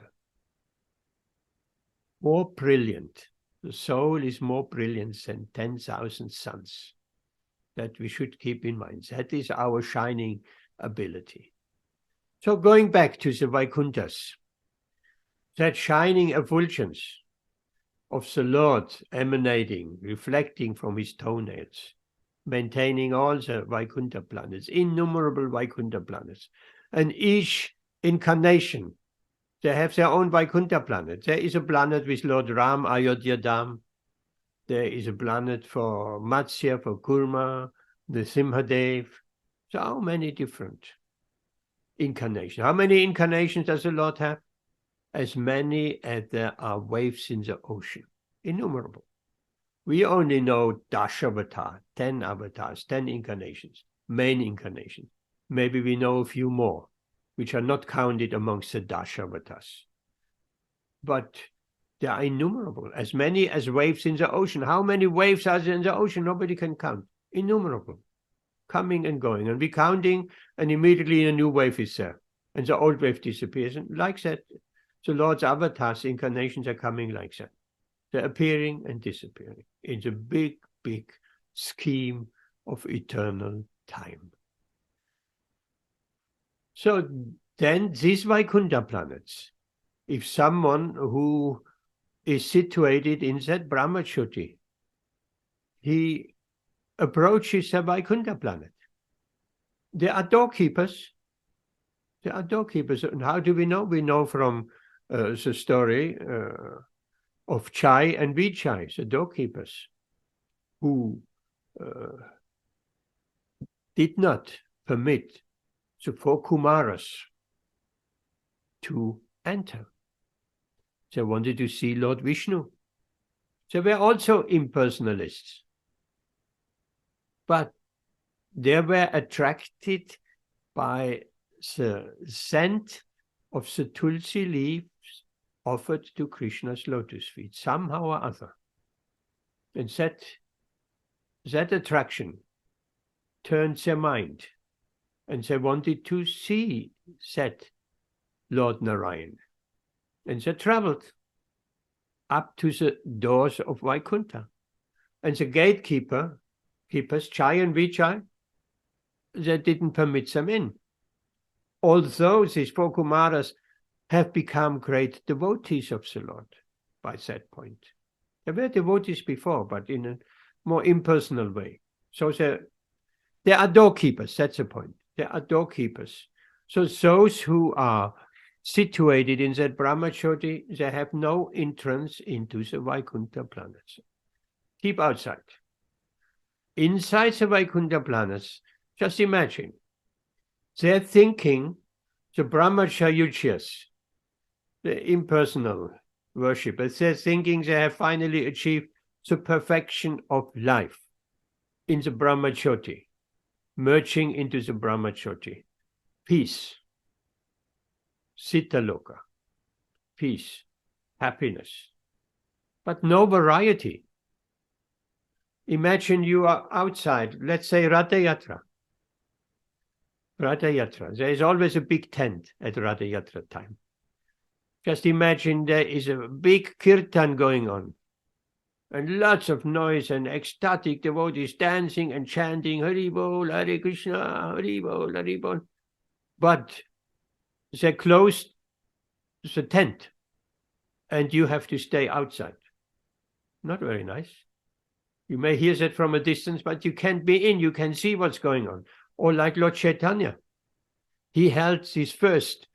More brilliant. The soul is more brilliant than 10,000 suns. That we should keep in mind. That is our shining ability. So going back to the Vaikunthas, that shining effulgence of the Lord emanating, reflecting from his toenails, maintaining all the Vaikuntha planets, innumerable Vaikuntha planets. And each incarnation, they have their own Vaikuntha planet. There is a planet with Lord Ram, Ayodhya Dham. There is a planet for Matsya, for Kurma, the Simhadev. So many different incarnations. How many incarnations does the Lord have? As many as there are waves in the ocean. Innumerable. We only know Dashavatā, 10 avatars, 10 incarnations, main incarnations. Maybe we know a few more, which are not counted amongst the Dashavatās. But there are innumerable, as many as waves in the ocean. How many waves are there in the ocean? Nobody can count. Innumerable. Coming and going. And we're counting, and immediately a new wave is there. And the old wave disappears. And like that, the Lord's avatars, incarnations are coming like that. They're appearing and disappearing. It's a big, big scheme of eternal time. So then these Vaikuntha planets, if someone who is situated in that Brahmachyuti, he approaches a Vaikuntha planet. There are doorkeepers. There are doorkeepers. And how do we know? We know from the story of Chai and Vichai, the doorkeepers, who did not permit the 4 Kumaras to enter. They wanted to see Lord Vishnu. They were also impersonalists. But they were attracted by the scent of the tulsi leaves offered to Krishna's lotus feet, somehow or other. And that attraction turned their mind, and they wanted to see that Lord Narayan. And they traveled up to the doors of Vaikuntha. And the gatekeepers, Chai and Vichai, they didn't permit them in. Although these 4 Kumaras have become great devotees of the Lord by that point. They were devotees before, but in a more impersonal way. So there are doorkeepers, that's the point. There are doorkeepers. So those who are situated in that Brahmachyuti, they have no entrance into the Vaikuntha planets. Keep outside. Inside the Vaikuntha planets, just imagine, they're thinking the Brahmachayuchas, the impersonal worshippers, they're thinking they have finally achieved the perfection of life in the Brahmachyuti, merging into the Brahmachyuti. Peace, Siddhaloka, peace, happiness, but no variety. Imagine you are outside, let's say Ratha Yatra. Ratha Yatra, there is always a big tent at Ratha Yatra time. Just imagine there is a big Kirtan going on, and lots of noise and ecstatic devotees dancing and chanting Hari Bol, Hare Krishna, Hari Bol, Hari Bol. But they closed the tent, and you have to stay outside. Not very nice. You may hear that from a distance, but you can't be in. You can see what's going on. Or like Lord Chaitanya, he held his first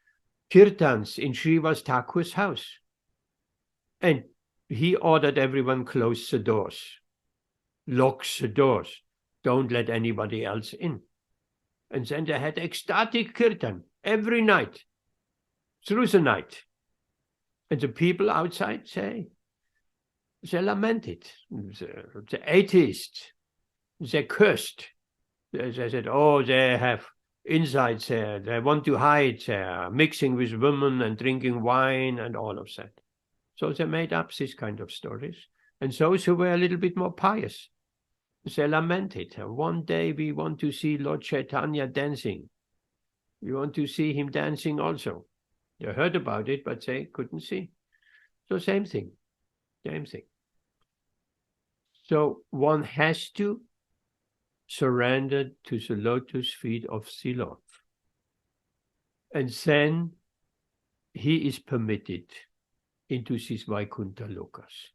kirtans in Srivas Thakur's house. And he ordered everyone close the doors, lock the doors, don't let anybody else in. And then they had ecstatic kirtan every night, through the night. And the people outside they lamented. The atheists, they cursed. They said, oh, they have insides there. They want to hide there, mixing with women and drinking wine and all of that. So they made up this kind of stories. And those who were a little bit more pious, they lamented. One day we want to see Lord Chaitanya dancing. We want to see him dancing also. They heard about it, but they couldn't see. So same thing. So one has to surrender to the lotus feet of the Lord. And then he is permitted into these Vaikuntha lokas.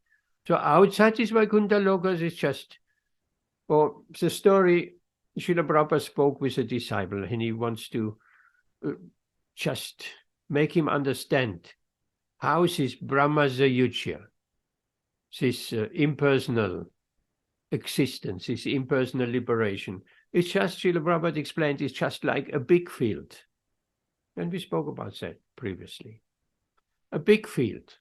So outside these Vaikuntha lokas is just, or the story, Srila Prabhupada spoke with a disciple and he wants to just make him understand how this Brahmazayuchya, this impersonal existence, this impersonal liberation, it's just, Srila Prabhupada explained, it's just like a big field. And we spoke about that previously. A big field.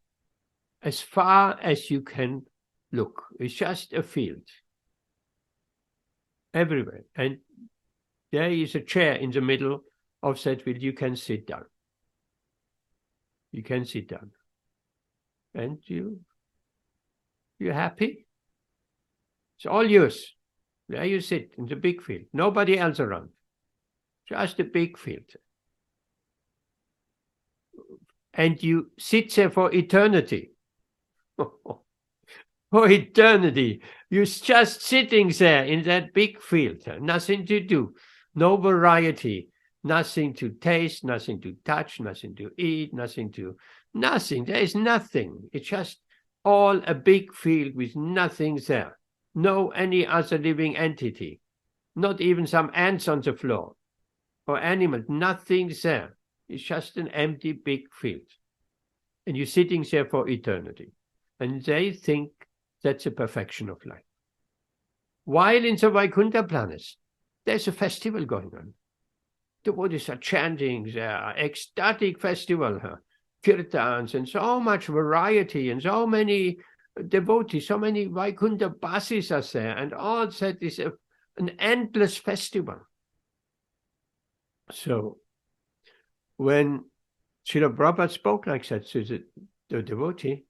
As far as you can look, it's just a field. Everywhere. And there is a chair in the middle of that field. You can sit down. You can sit down. And you're happy? It's all yours. There you sit in the big field. Nobody else around. Just a big field. And you sit there for eternity. For eternity. You're just sitting there in that big field. Nothing to do. No variety. Nothing to taste, nothing to touch, nothing to eat, nothing. There is nothing. It's just all a big field with nothing there. No any other living entity. Not even some ants on the floor. Or animals. Nothing there. It's just an empty big field. And you're sitting there for eternity. And they think that's the perfection of life. While in the Vaikuntha planets, there's a festival going on. The Buddhists are chanting, there are ecstatic festival, kirtans, and so much variety, and so many devotees, so many Vaikuntha buses are there, and all that is an endless festival. So, when Srila Prabhupada spoke like that to the devotee,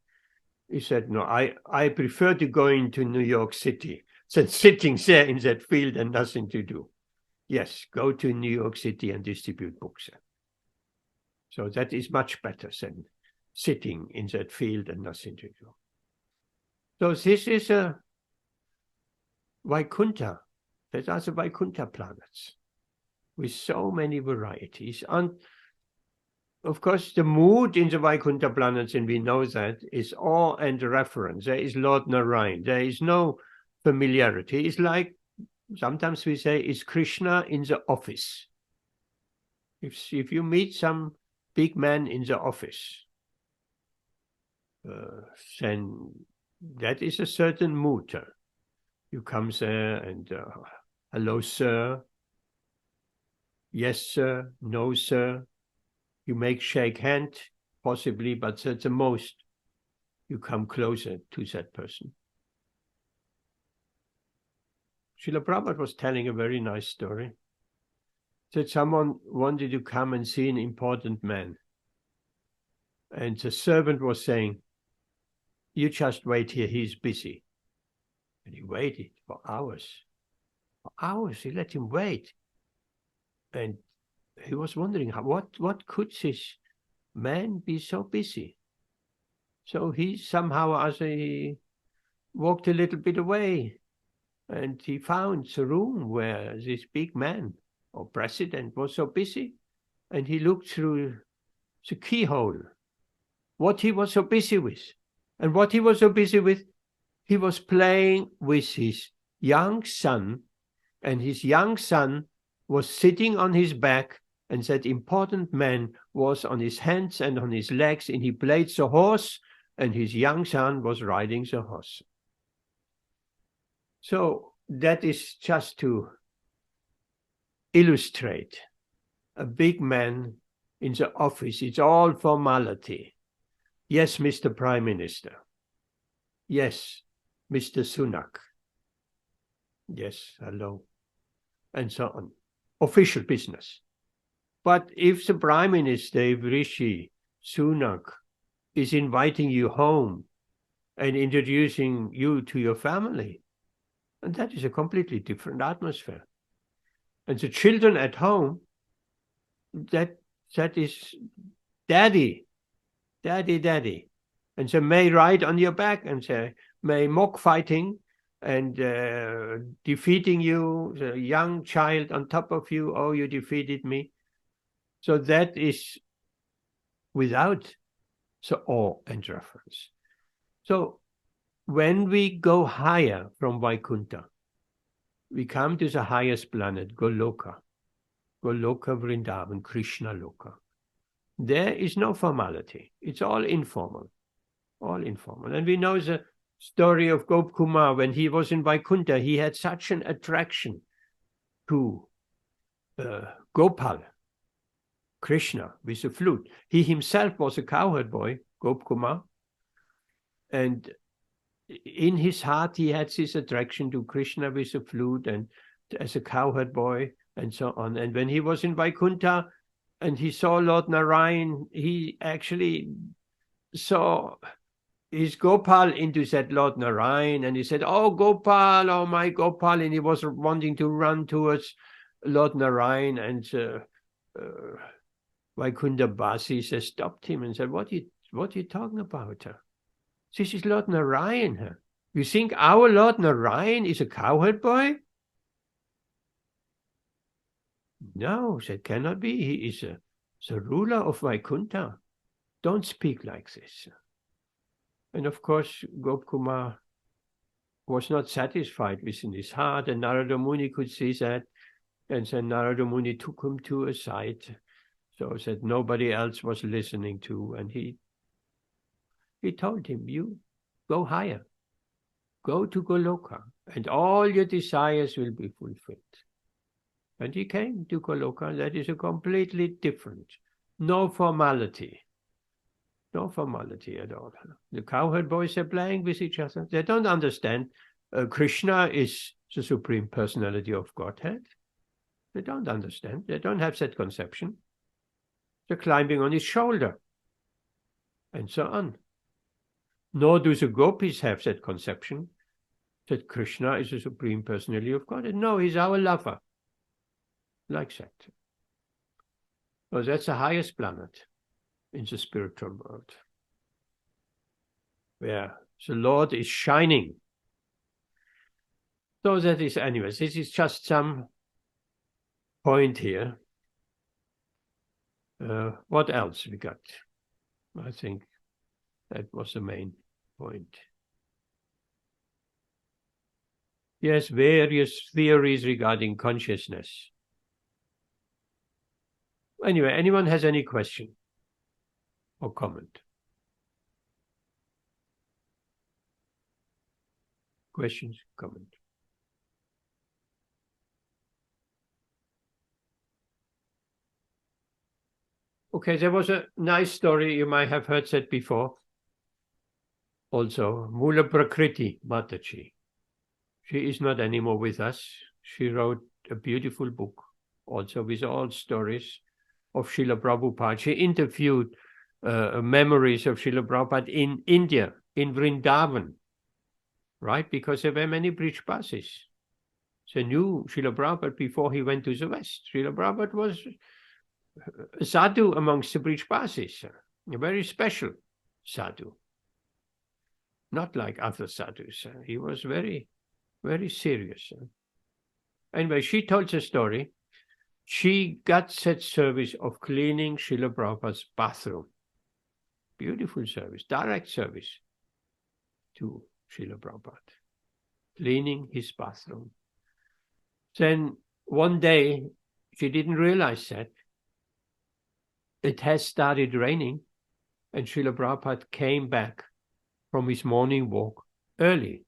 he said, no, I prefer to go into New York City than sitting there in that field and nothing to do. Yes, go to New York City and distribute books. So that is much better than sitting in that field and nothing to do. So this is a Vaikuntha. That are the Vaikuntha planets with so many varieties. And of course, the mood in the Vaikuntha planets, and we know that, is awe and reverence. There is Lord Narayan. There is no familiarity. It's like, sometimes we say, it's Krishna in the office. If you meet some big man in the office, then that is a certain mood. You come there and, hello, sir. Yes, sir. No, sir. You make shake hand, possibly, but at the most, you come closer to that person. Srila Prabhupada was telling a very nice story. That someone wanted to come and see an important man. And the servant was saying, you just wait here, he's busy. And he waited for hours. For hours, he let him wait. And he was wondering, what could this man be so busy? So he somehow, as he walked a little bit away, and he found the room where this big man or president was so busy, and he looked through the keyhole, what he was so busy with. And what he was so busy with, he was playing with his young son, and his young son was sitting on his back, and that important man was on his hands and on his legs, and he played the horse, and his young son was riding the horse. So that is just to illustrate a big man in the office. It's all formality. Yes, Mr. Prime Minister. Yes, Mr. Sunak. Yes, hello. And so on. Official business. But if the Prime Minister, if Rishi Sunak, is inviting you home and introducing you to your family, and that is a completely different atmosphere. And the children at home, that is daddy, daddy, daddy. And they may ride on your back and say, may mock fighting and defeating you, the young child on top of you, oh, you defeated me. So that is without So awe and reverence. So when we go higher from Vaikuntha, we come to the highest planet, Goloka. Goloka Vrindavan, Krishna Loka. There is no formality. It's all informal. All informal. And we know the story of Gop Kumar. When he was in Vaikuntha, he had such an attraction to Gopal, Krishna, with the flute. He himself was a cowherd boy, Gop Kumar. And in his heart, he had this attraction to Krishna with the flute and as a cowherd boy and so on. And when he was in Vaikuntha and he saw Lord Narayan, he actually saw his Gopal into that Lord Narayan, and he said, "Oh, Gopal, oh my Gopal," and he was wanting to run towards Lord Narayan, and Vaikuntha Basi stopped him and said, what are you talking about? This is Lord Narayan. You think our Lord Narayan is a cowherd boy? No, that cannot be. He is the ruler of Vaikuntha. Don't speak like this. And of course, Gop Kumar was not satisfied within his heart, and Narada Muni could see that. And then Narada Muni took him to a side so that nobody else was listening to. And he told him, you go higher, go to Goloka, and all your desires will be fulfilled. And he came to Goloka. That is a completely different, no formality. No formality at all. The cowherd boys are playing with each other. They don't understand Krishna is the Supreme Personality of Godhead. They don't understand. They don't have that conception. They're climbing on his shoulder and so on. Nor do the gopis have that conception that Krishna is the Supreme Personality of Godhead. No, he's our lover. Like that. Well, that's the highest planet in the spiritual world, where the Lord is shining. So that is, anyways, this is just some point here. What else we got? I think that was the main point. Yes, various theories regarding consciousness. Anyway, anyone has any question or comment? Questions, comment? Okay, there was a nice story, you might have heard that before. Also, Mula Prakriti Mataji. She is not anymore with us. She wrote a beautiful book, also with all stories of Srila Prabhupada. She interviewed memories of Srila Prabhupada in India, in Vrindavan, right? Because there were many Brijbasis. They knew Srila Prabhupada before he went to the West. Srila Prabhupada was a sadhu amongst the Brijbasis, a very special sadhu. Not like other sadhus. He was very, very serious. Anyway, she told the story. She got that service of cleaning Srila Prabhupada's bathroom. Beautiful service, direct service to Srila Prabhupada. Cleaning his bathroom. Then one day, she didn't realize that it has started raining, and Srila Prabhupada came back from his morning walk early.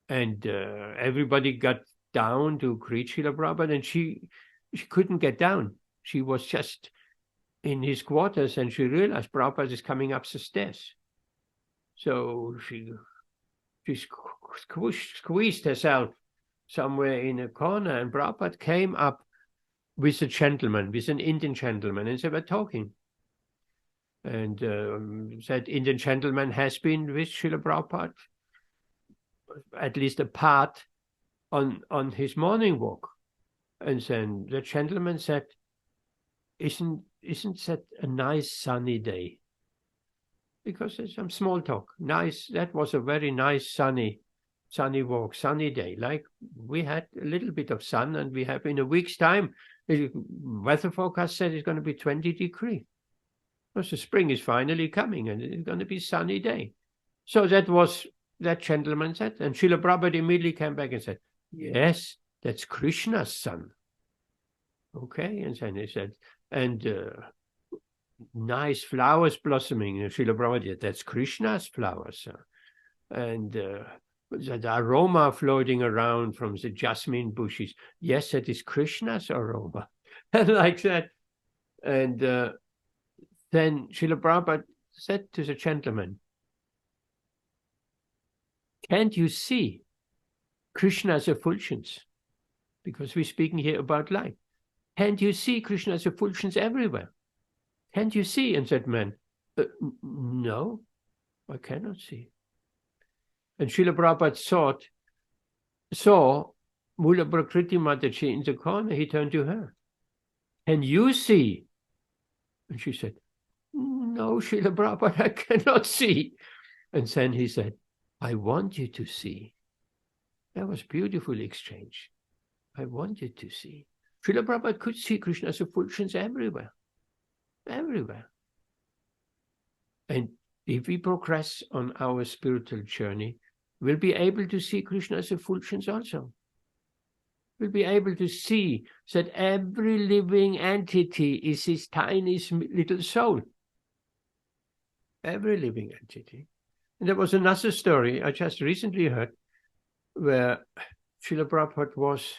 And everybody got down to greet Srila Prabhupada, and she couldn't get down. She was just in his quarters, and she realized Prabhupada is coming up the stairs. So she squeezed herself somewhere in a corner, and Prabhupada came up with a gentleman, with an Indian gentleman, and they were talking. And that Indian gentleman has been with Srila Prabhupada, at least a part, on his morning walk. And then the gentleman said, isn't that a nice sunny day? Because there's some small talk. Nice, that was a very nice sunny walk, sunny day. Like we had a little bit of sun, and we have in a week's time, the weather forecast said it's going to be 20 degrees. because the spring is finally coming and it's going to be a sunny day. So that was that gentleman said, and Srila Prabhupada immediately came back and said, yes, that's Krishna's son. Okay, and then he said, and nice flowers blossoming. And Srila Prabhupada, that's Krishna's flowers. And the aroma floating around from the jasmine bushes. Yes, that is Krishna's aroma. And like that. And then Srila Prabhupada said to the gentleman, can't you see Krishna's effulgence? Because we're speaking here about light. Can't you see Krishna's effulgence everywhere? Can't you see? And that man, no, I cannot see. And Srila Prabhupada saw Mula Prakriti Mataji in the corner. He turned to her. Can you see? And she said, no, Srila Prabhupada, I cannot see. And then he said, I want you to see. That was beautiful exchange. I want you to see. Srila Prabhupada could see Krishna's effulgence everywhere. Everywhere. And if we progress on our spiritual journey, we'll be able to see Krishna's effulgence also. We'll be able to see that every living entity is his tiny little soul. Every living entity. And there was another story I just recently heard where Srila Prabhupada was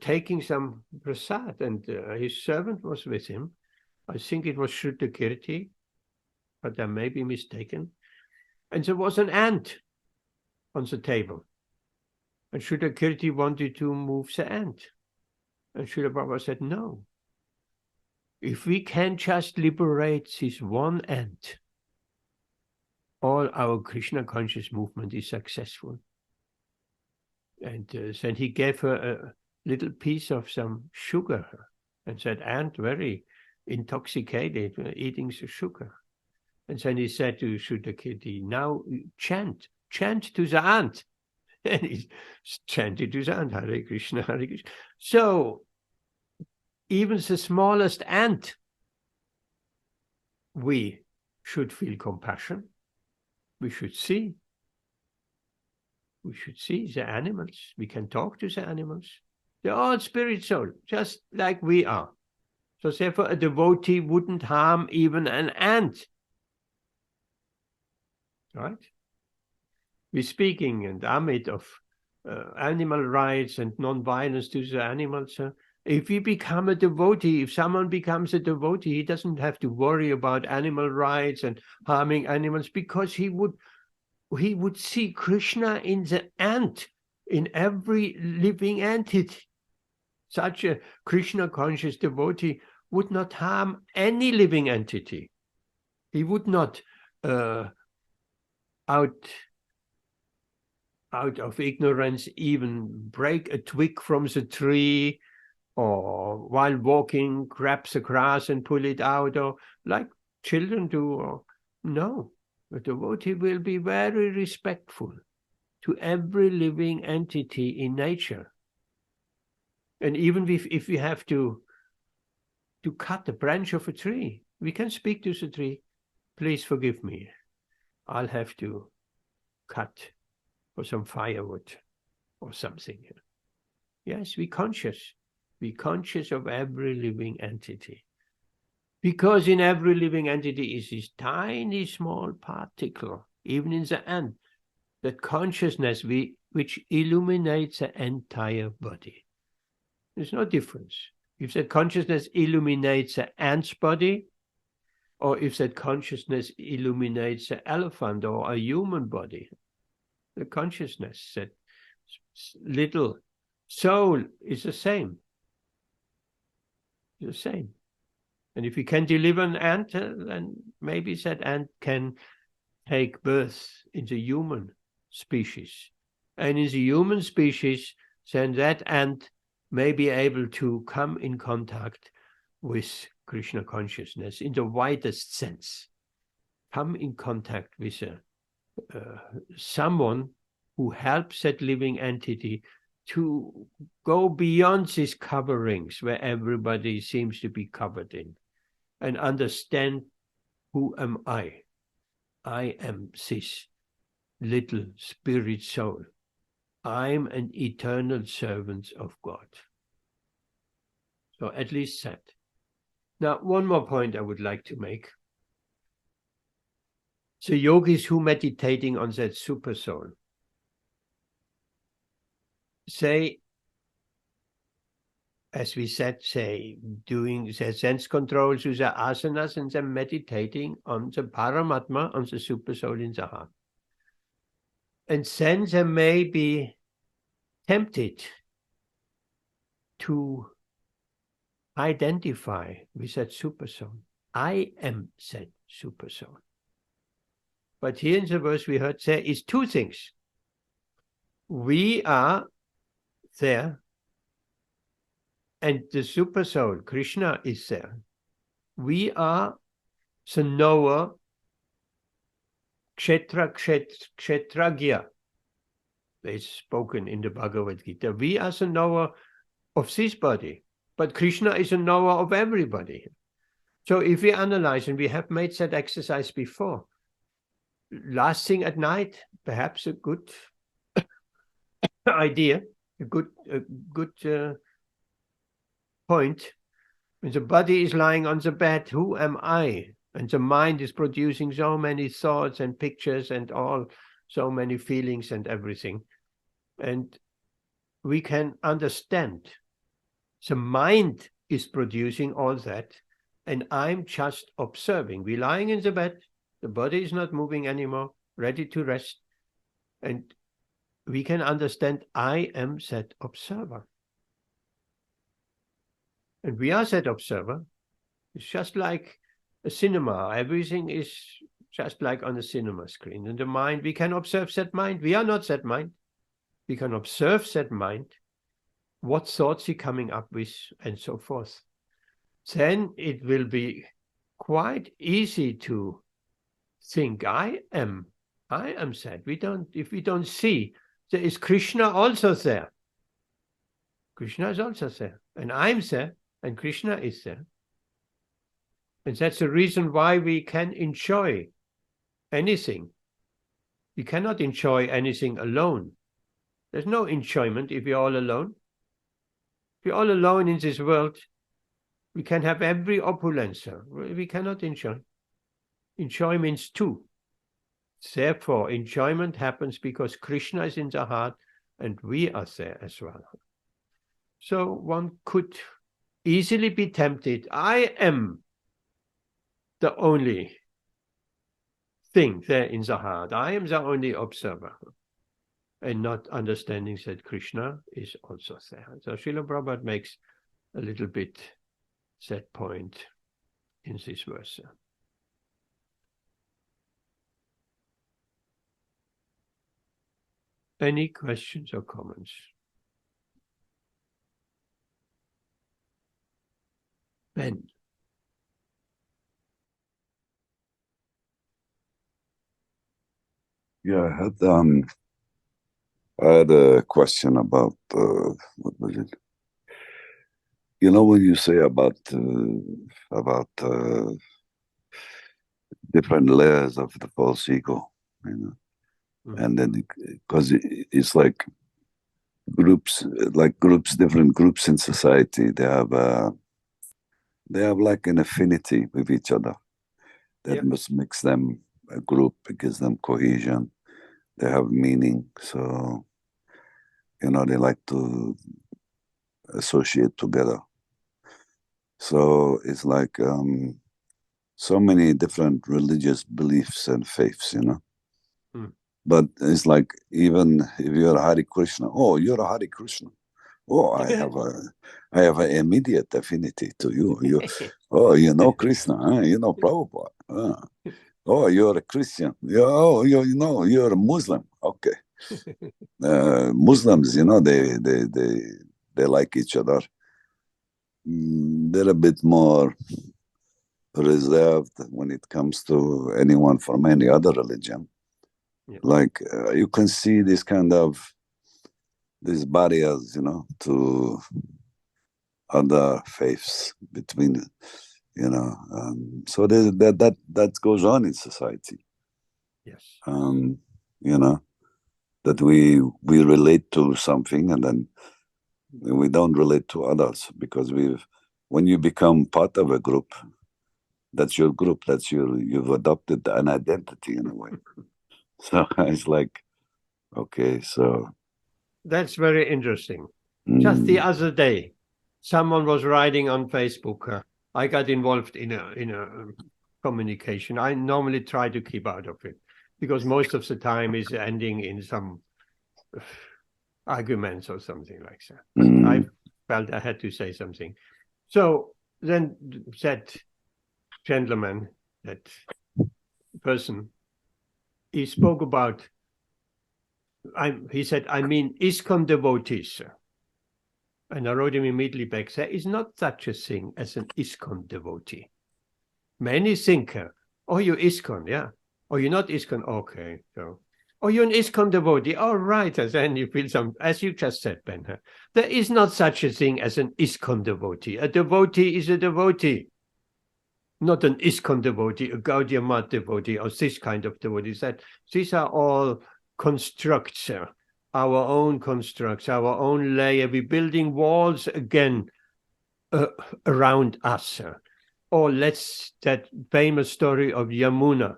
taking some prasad and his servant was with him. I think it was Shrutakirti, but I may be mistaken. And there was an ant on the table. And Shrutakirti wanted to move the ant. And Srila Prabhupada said, no. If we can just liberate this one ant, all our Krishna conscious movement is successful. And then he gave her a little piece of some sugar and said, ant very intoxicated, eating the sugar. And then he said to Shrutakirti, now chant to the ant. And he chanted to the ant, Hare Krishna, Hare Krishna. So even the smallest ant, we should feel compassion. We should see. We should see the animals. We can talk to the animals. They're all spirit soul, just like we are. So therefore a devotee wouldn't harm even an ant. Right? We're speaking and Amit of animal rights and non-violence to the animals. If we become a devotee, if someone becomes a devotee, he doesn't have to worry about animal rights and harming animals, because he would see Krishna in the ant, in every living entity. Such a Krishna conscious devotee would not harm any living entity. He would not out of ignorance even break a twig from the tree, or while walking grab the grass and pull it out, or like children do. Or no, the devotee will be very respectful to every living entity in nature. And even if we have to cut the branch of a tree, we can speak to the tree, please forgive me, I'll have to cut for some firewood or something. Yes, be conscious of every living entity. Because in every living entity is this tiny small particle, even in the ant, that consciousness which illuminates the entire body. There's no difference. If that consciousness illuminates the ant's body, or if that consciousness illuminates an elephant or a human body, the consciousness, that little soul is the same. It's the same. And if we can deliver an ant, then maybe that ant can take birth in the human species. And in the human species, then that ant may be able to come in contact with Krishna consciousness in the widest sense. Come in contact with someone who helps that living entity to go beyond these coverings where everybody seems to be covered in, and understand who am I? I am this little spirit soul. I'm an eternal servant of God. So at least that. Now, one more point I would like to make. So yogis who meditating on that super soul say, as we said, say, doing their sense control through their asanas and then meditating on the Paramatma, on the super soul in the heart. And then they may be tempted to identify with that super soul. I am that super soul. But here in the verse we heard there is two things. We are there, and the super soul, Krishna, is there. We are the knower, kshetragya. It's spoken in the Bhagavad Gītā. We are the knower of this body, but Krishna is a knower of everybody. So if we analyze, and we have made that exercise before, last thing at night, perhaps a good idea, a good point. When the body is lying on the bed, who am I? And the mind is producing so many thoughts and pictures and all, so many feelings and everything. And we can understand the mind is producing all that, and I'm just observing. We're lying in the bed, the body is not moving anymore, ready to rest, and we can understand I am that observer. And we are that observer. It's just like a cinema. Everything is just like on a cinema screen. And the mind, we can observe that mind. We are not that mind. We can observe that mind, what thoughts are coming up with, and so forth. Then it will be quite easy to think, I am that. If we don't see, there is Krishna also there. Krishna is also there. And I'm there, and Krishna is there. And that's the reason why we can enjoy anything. We cannot enjoy anything alone. There's no enjoyment if you're all alone. If you're all alone in this world, we can have every opulence. We cannot enjoy. Enjoy means two. Therefore, enjoyment happens because Krishna is in the heart and we are there as well. So one could easily be tempted. I am the only thing there in the heart. I am the only observer. And not understanding that Krishna is also there. So Srila Prabhupada makes a little bit that point in this verse. Any questions or comments? Ben. Yeah, I had a question about what was it? You know, when you say about different layers of the false ego, you know, and then because it's like groups, different groups in society, they have like an affinity with each other that must makes them a group. It gives them cohesion. They have meaning. So, you know, they like to associate together. So it's like so many different religious beliefs and faiths, you know. But it's like, even if you're a Hare Krishna, oh, you're a Hare Krishna. Oh, I have an immediate affinity to you. Oh, you know Krishna, huh? You know Prabhupada. Oh, you're a Christian. Oh, you know, you're a Muslim. Okay. Muslims, you know, they like each other. They're a bit more reserved when it comes to anyone from any other religion. Like you can see this kind of these barriers, you know, to other faiths between you know. So that goes on in society. Yes. You know, that we relate to something and then we don't relate to others, because when you become part of a group, that's your group, you've adopted an identity in a way. So it's like, okay, so that's very interesting. Just the other day, someone was writing on Facebook. I got involved in a communication. I normally try to keep out of it because most of the time is ending in some arguments or something like that. But I felt I had to say something. So then that gentleman, that person, he spoke about, he said, I mean, ISKCON devotees. And I wrote him immediately back, there is not such a thing as an ISKCON devotee. Many think, oh, you're ISKCON, yeah. Oh, you're not ISKCON, okay. So, oh, you're an ISKCON devotee, all right. And then you feel some, as you just said, Ben, there is not such a thing as an ISKCON devotee. A devotee is a devotee. Not an ISKCON devotee, a Gaudiya Math devotee, or this kind of devotees. That these are all constructs, our own constructs, our own layer. We're building walls again around us. Or that famous story of Yamuna.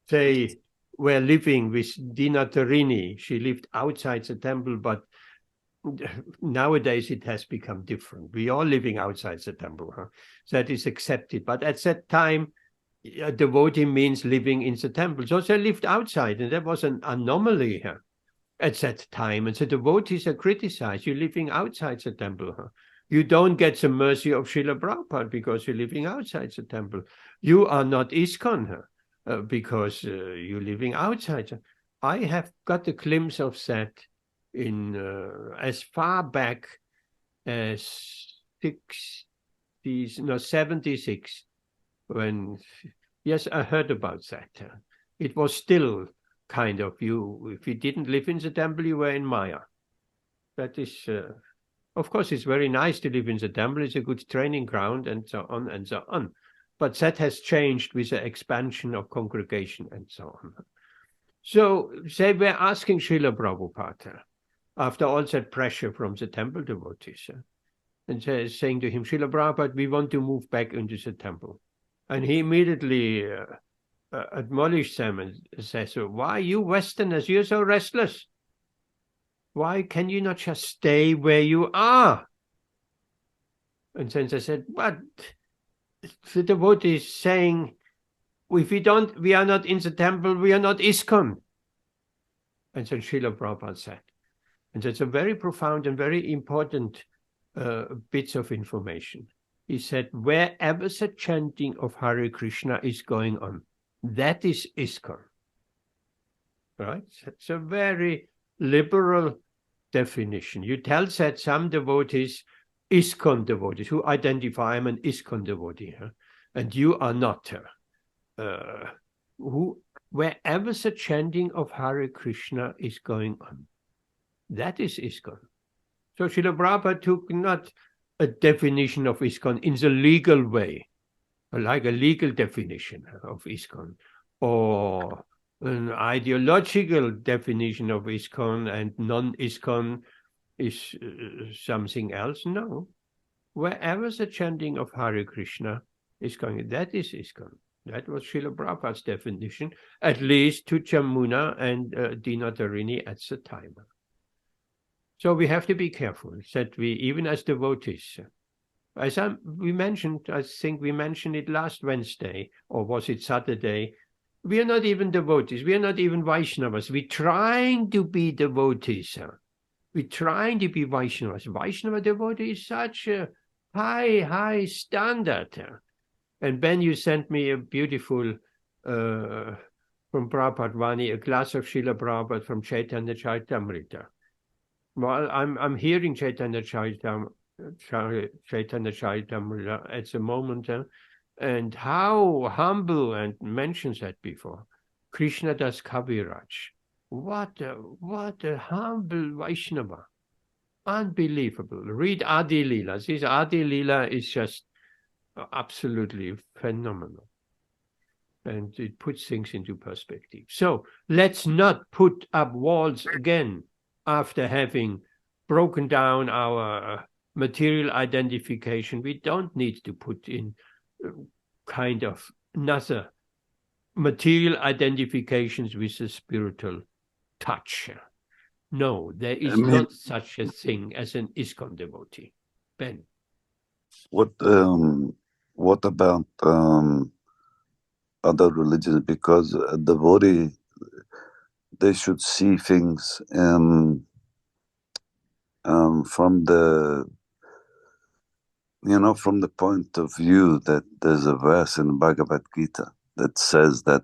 They were living with Dinatarini. She lived outside the temple, but nowadays it has become different. We are living outside the temple. That is accepted. But at that time, a devotee means living in the temple. So they lived outside, and there was an anomaly here at that time. And the devotees are criticized. You're living outside the temple. You don't get the mercy of Srila Prabhupada because you're living outside the temple. You are not ISKCON because you're living outside. I have got a glimpse of that in as far back as 76, when, yes, I heard about that. It was still kind of, if you didn't live in the temple, you were in Maya. That is, of course, it's very nice to live in the temple. It's a good training ground, and so on and so on. But that has changed with the expansion of congregation and so on. So they were asking Srila Prabhupada, after all that pressure from the temple devotees, and they're saying to him, Srila Prabhupada, we want to move back into the temple. And he immediately admonished them and says, so why you Westerners, you're so restless? Why can you not just stay where you are? And then they said, but the devotees saying, if we are not in the temple, we are not ISKCON. And then Srila Prabhupada said, and that's a very profound and very important bits of information. He said, wherever the chanting of Hare Krishna is going on, that is ISKCON. Right? That's a very liberal definition. You tell that some devotees, ISKCON devotees, who identify I'm an ISKCON devotee, and you are not. Wherever the chanting of Hare Krishna is going on, that is ISKCON. So Srila Prabhupada took not a definition of ISKCON in the legal way, like a legal definition of ISKCON, or an ideological definition of ISKCON, and non-ISKCON is something else. No. Wherever the chanting of Hare Krishna is going, that is ISKCON. That was Srila Prabhupada's definition, at least to Jamuna and Dinatarini at the time. So we have to be careful that we, even as devotees, as we mentioned, I think we mentioned it last Wednesday, or was it Saturday, we are not even devotees, we are not even Vaishnavas. We're trying to be devotees. We're trying to be Vaishnavas. Vaishnava devotee is such a high standard. And Ben, you sent me a beautiful, from Prabhupada Vani, a glass of Srila Prabhupada from Chaitanya Charitamrita. Well, I'm hearing Chaitanya Charitamrita at the moment, and how humble, and mentions that before, Krishna Das Kaviraj. What a humble Vaishnava. Unbelievable. Read Adi Lila. This Adi Lila is just absolutely phenomenal. And it puts things into perspective. So let's not put up walls again after having broken down our material identification. We don't need to put in kind of another material identifications with a spiritual touch. No, there is not such a thing as an ISKCON devotee. Ben. What about other religions? Because a devotee, they should see things from the from the point of view that there's a verse in Bhagavad Gītā that says that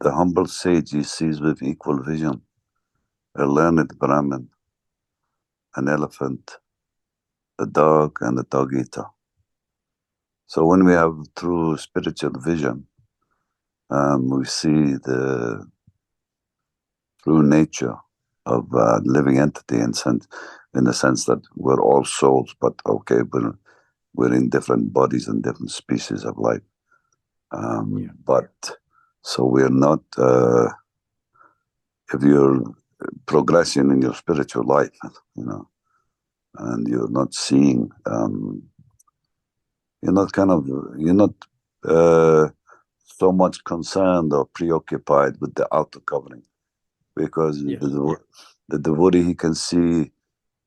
the humble sage, he sees with equal vision a learned Brahmin, an elephant, a dog, and a dog eater. So when we have true spiritual vision, we see the true nature of living entity in the sense that we're all souls, but okay, we're in different bodies and different species of life. But so we're not, if you're progressing in your spiritual life, and you're not seeing, you're not so much concerned or preoccupied with the outer covering, because the devotee, he can see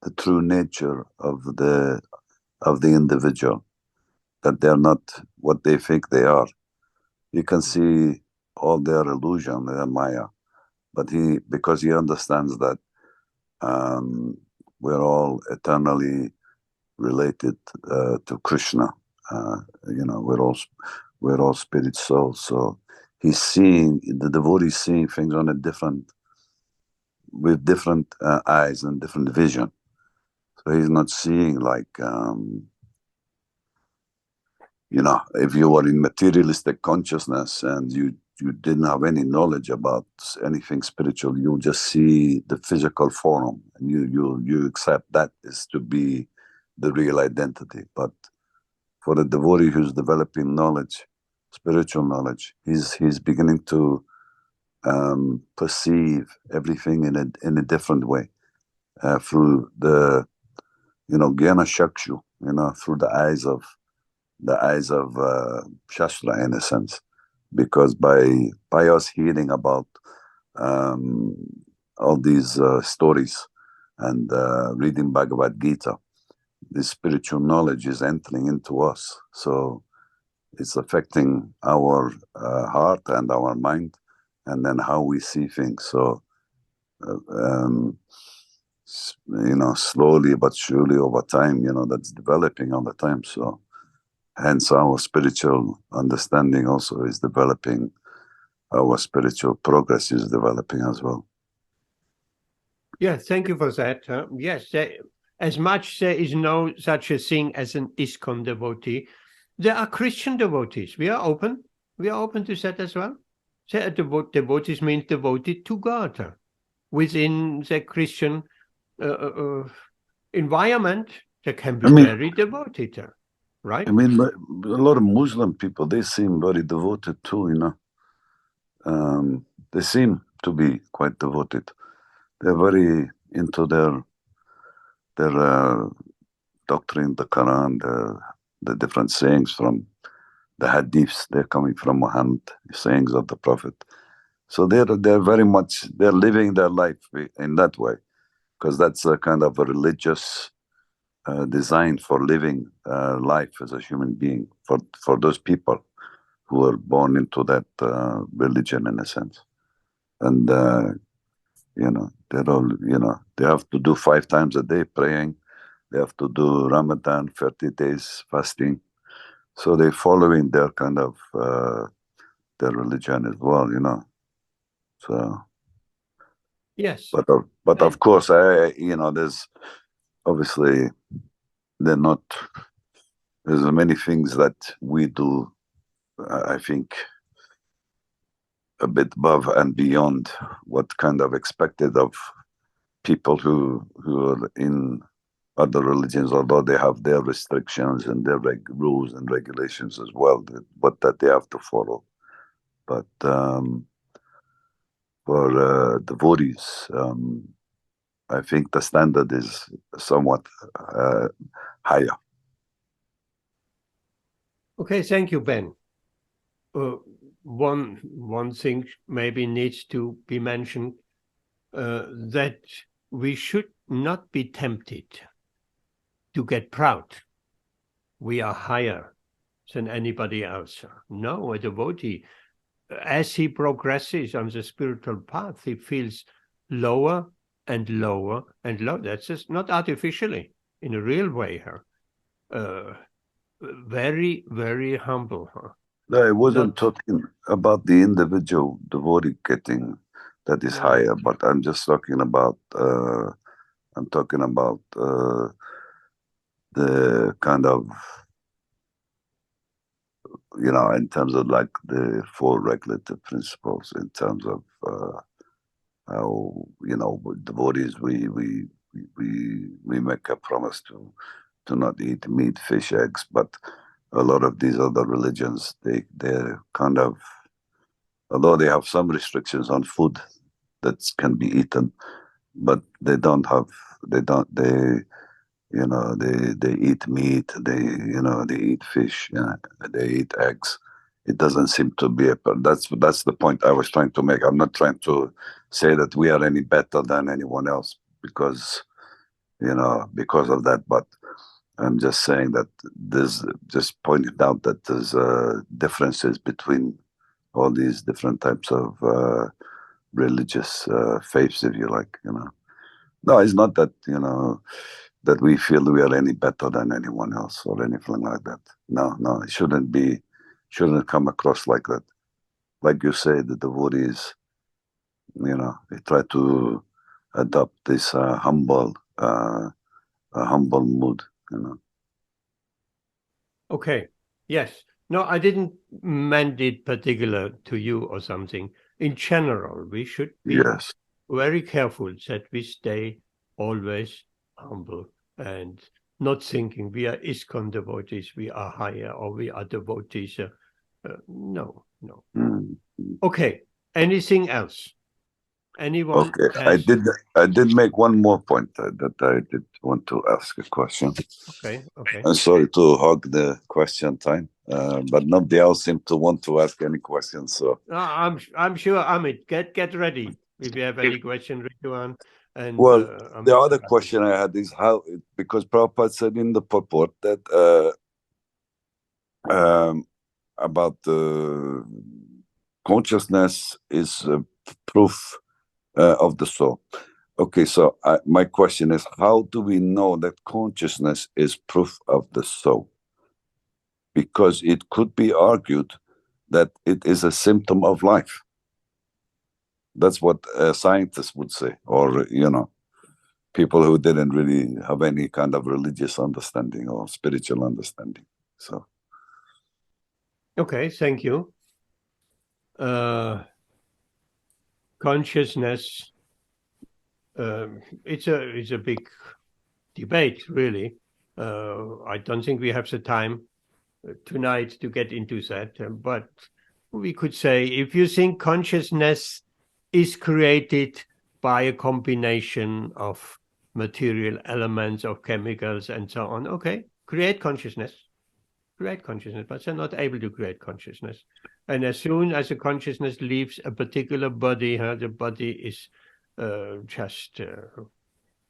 the true nature of the individual, that they're not what they think they are. You can see all their illusion, their maya, but because he understands that we're all eternally related to Krishna. We're all spirit souls. So he's seeing, the devotee seeing things on with different eyes and different vision. So he's not seeing like, if you were in materialistic consciousness and you didn't have any knowledge about anything spiritual, you just see the physical form and you accept that is to be the real identity. But for the devotee who's developing knowledge, spiritual knowledge, he's beginning to perceive everything in a different way, through the Jnana Shakshu, through the eyes of Shastra, in a sense, because by us hearing about all these stories and reading Bhagavad Gītā, this spiritual knowledge is entering into us. So it's affecting our heart and our mind, and then how we see things. So, slowly but surely over time, that's developing all the time. So hence our spiritual understanding also is developing, our spiritual progress is developing as well. Yeah, thank you for that. Yes, as much there is no such a thing as an ISKCON devotee, there are Christian devotees. We are open to that as well. Devotees means devoted to God within the Christian environment. They can be very devoted, right? I mean, a lot of Muslim people, they seem very devoted too, they seem to be quite devoted. They're very into their doctrine, the Quran, the different sayings from the hadiths. They're coming from Muhammad, sayings of the Prophet. So they're very much, they're living their life in that way, because that's a kind of a religious design for living life as a human being for those people who are born into that religion, in a sense. And they're all, they have to do 5 times a day praying. They have to do Ramadan, 30 days fasting. So they're following their kind of their religion as well, So yes. But of course, there's obviously there's many things that we do, I think, a bit above and beyond what kind of expected of people who are in other religions, although they have their restrictions and their rules and regulations as well, but that they have to follow. But for devotees, I think the standard is somewhat higher. Okay, thank you, Ben. One thing maybe needs to be mentioned, that we should not be tempted to get proud. We are higher than anybody else. No, a devotee, as he progresses on the spiritual path, he feels lower and lower and lower. That's just not artificially, in a real way. Very, very humble. No, I wasn't talking about the individual devotee getting that is higher, but I'm just talking about the kind of, in terms of like the four regulative principles, in terms of how, devotees, we make a promise to not eat meat, fish, eggs, but a lot of these other religions, they're kind of, although they have some restrictions on food that can be eaten, but they eat meat, they eat fish, they eat eggs. It doesn't seem to be that's the point I was trying to make. I'm not trying to say that we are any better than anyone else because of that, but I'm just saying that there's just pointed out that there's differences between all these different types of religious faiths, if you like. No, it's not that that we feel we are any better than anyone else or anything like that. No, it shouldn't come across like that. Like you say, the devotees, they try to adopt this humble mood. Okay. Yes. No, I didn't meant it particular to you or something. In general, we should be very careful that we stay always humble and not thinking we are ISKCON devotees, we are higher, or we are devotees. No. Okay. Anything else? Anyone? Okay, I did make one more point that I did want to ask a question. Okay. I'm sorry to hog the question time, but nobody else seemed to want to ask any questions. So I'm sure, Amit, get ready if you have any question, Rituan. And the other question I had is how, because Prabhupada said in the purport that about the consciousness is proof of the soul. Okay, so my question is, how do we know that consciousness is proof of the soul? Because it could be argued that it is a symptom of life. That's what scientists would say, or people who didn't really have any kind of religious understanding or spiritual understanding. So okay, thank you. Consciousness, it's a big debate, really. I don't think we have the time tonight to get into that, but we could say, if you think consciousness is created by a combination of material elements, of chemicals and so on, okay, create consciousness, but they're not able to create consciousness. And as soon as a consciousness leaves a particular body, the body is just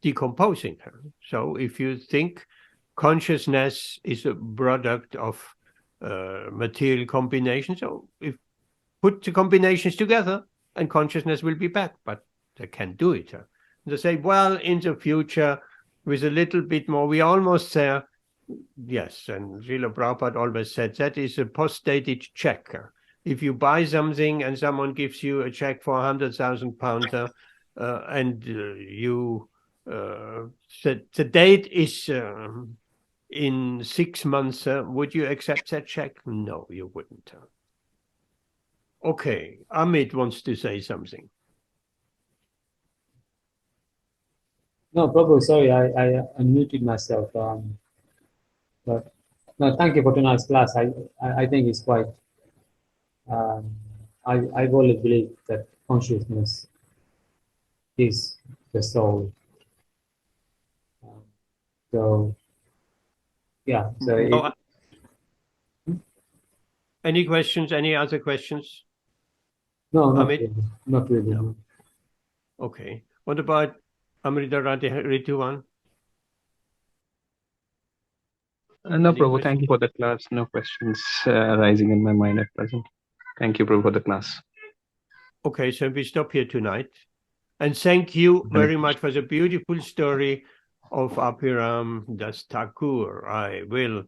decomposing. So if you think consciousness is a product of material combinations, so if put the combinations together and consciousness will be back, but they can't do it. They say, well, in the future, with a little bit more, we're almost there. Yes, and Srila Prabhupada always said that is a post-dated check. If you buy something and someone gives you a check for 100,000 pounds, and you the date is in 6 months, would you accept that check? No, you wouldn't. Okay, Amit wants to say something. No, Prabhu, sorry, I unmuted myself. But no, thank you for tonight's class. I think it's quite. I've always believed that consciousness is the soul. So yeah. So No, any questions? Any other questions? no, not Amit? really. Not really. No. Okay. What about Amrita Rituvan? No, Any Prabhu, questions? thank you for the class. No questions arising in my mind at present. Thank you, Prabhu, for the class. Okay, so we stop here tonight. And thank you very much for the beautiful story of Abhirama Thakura. I will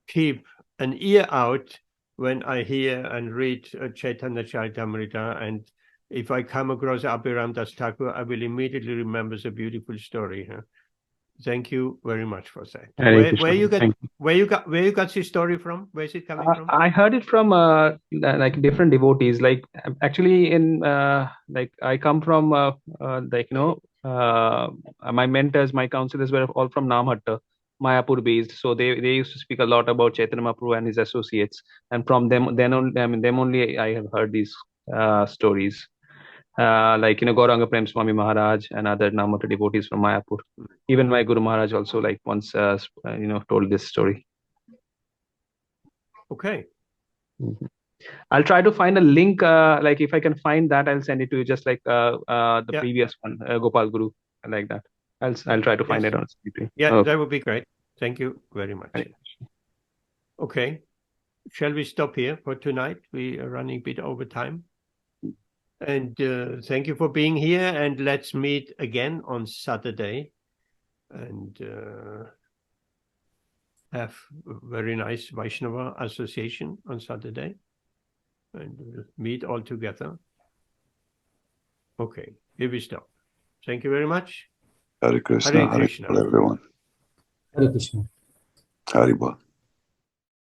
keep an ear out when I hear and read Chaitanya Charitamrita, and if I come across Abhirama Thakura, I will immediately remember the beautiful story. Thank you very much for that. Where you got this story from? Where is it coming from? I heard it from like different devotees. Like actually, in like I come from like my mentors, my counselors were all from Namhatta, Mayapur based. So they used to speak a lot about Chaitanya Mahaprabhu and his associates, and from them only I have heard these stories. Like Gauranga Prem Swami Maharaj and other Namhatta devotees from Mayapur. Even my Guru Maharaj also like once told this story. Okay. Mm-hmm. I'll try to find a link. Like if I can find that, I'll send it to you. Just like the previous one, Gopal Guru, like that. I'll try to find it on CP. Yeah, that would be great. Thank you very much. Okay, shall we stop here for tonight? We are running a bit over time. And thank you for being here. And let's meet again on Saturday. And have a very nice Vaishnava association on Saturday. And we'll meet all together. Okay, here we stop. Thank you very much. Hare Krishna, Hare Krishna. everyone. Hare Krishna. Haribol.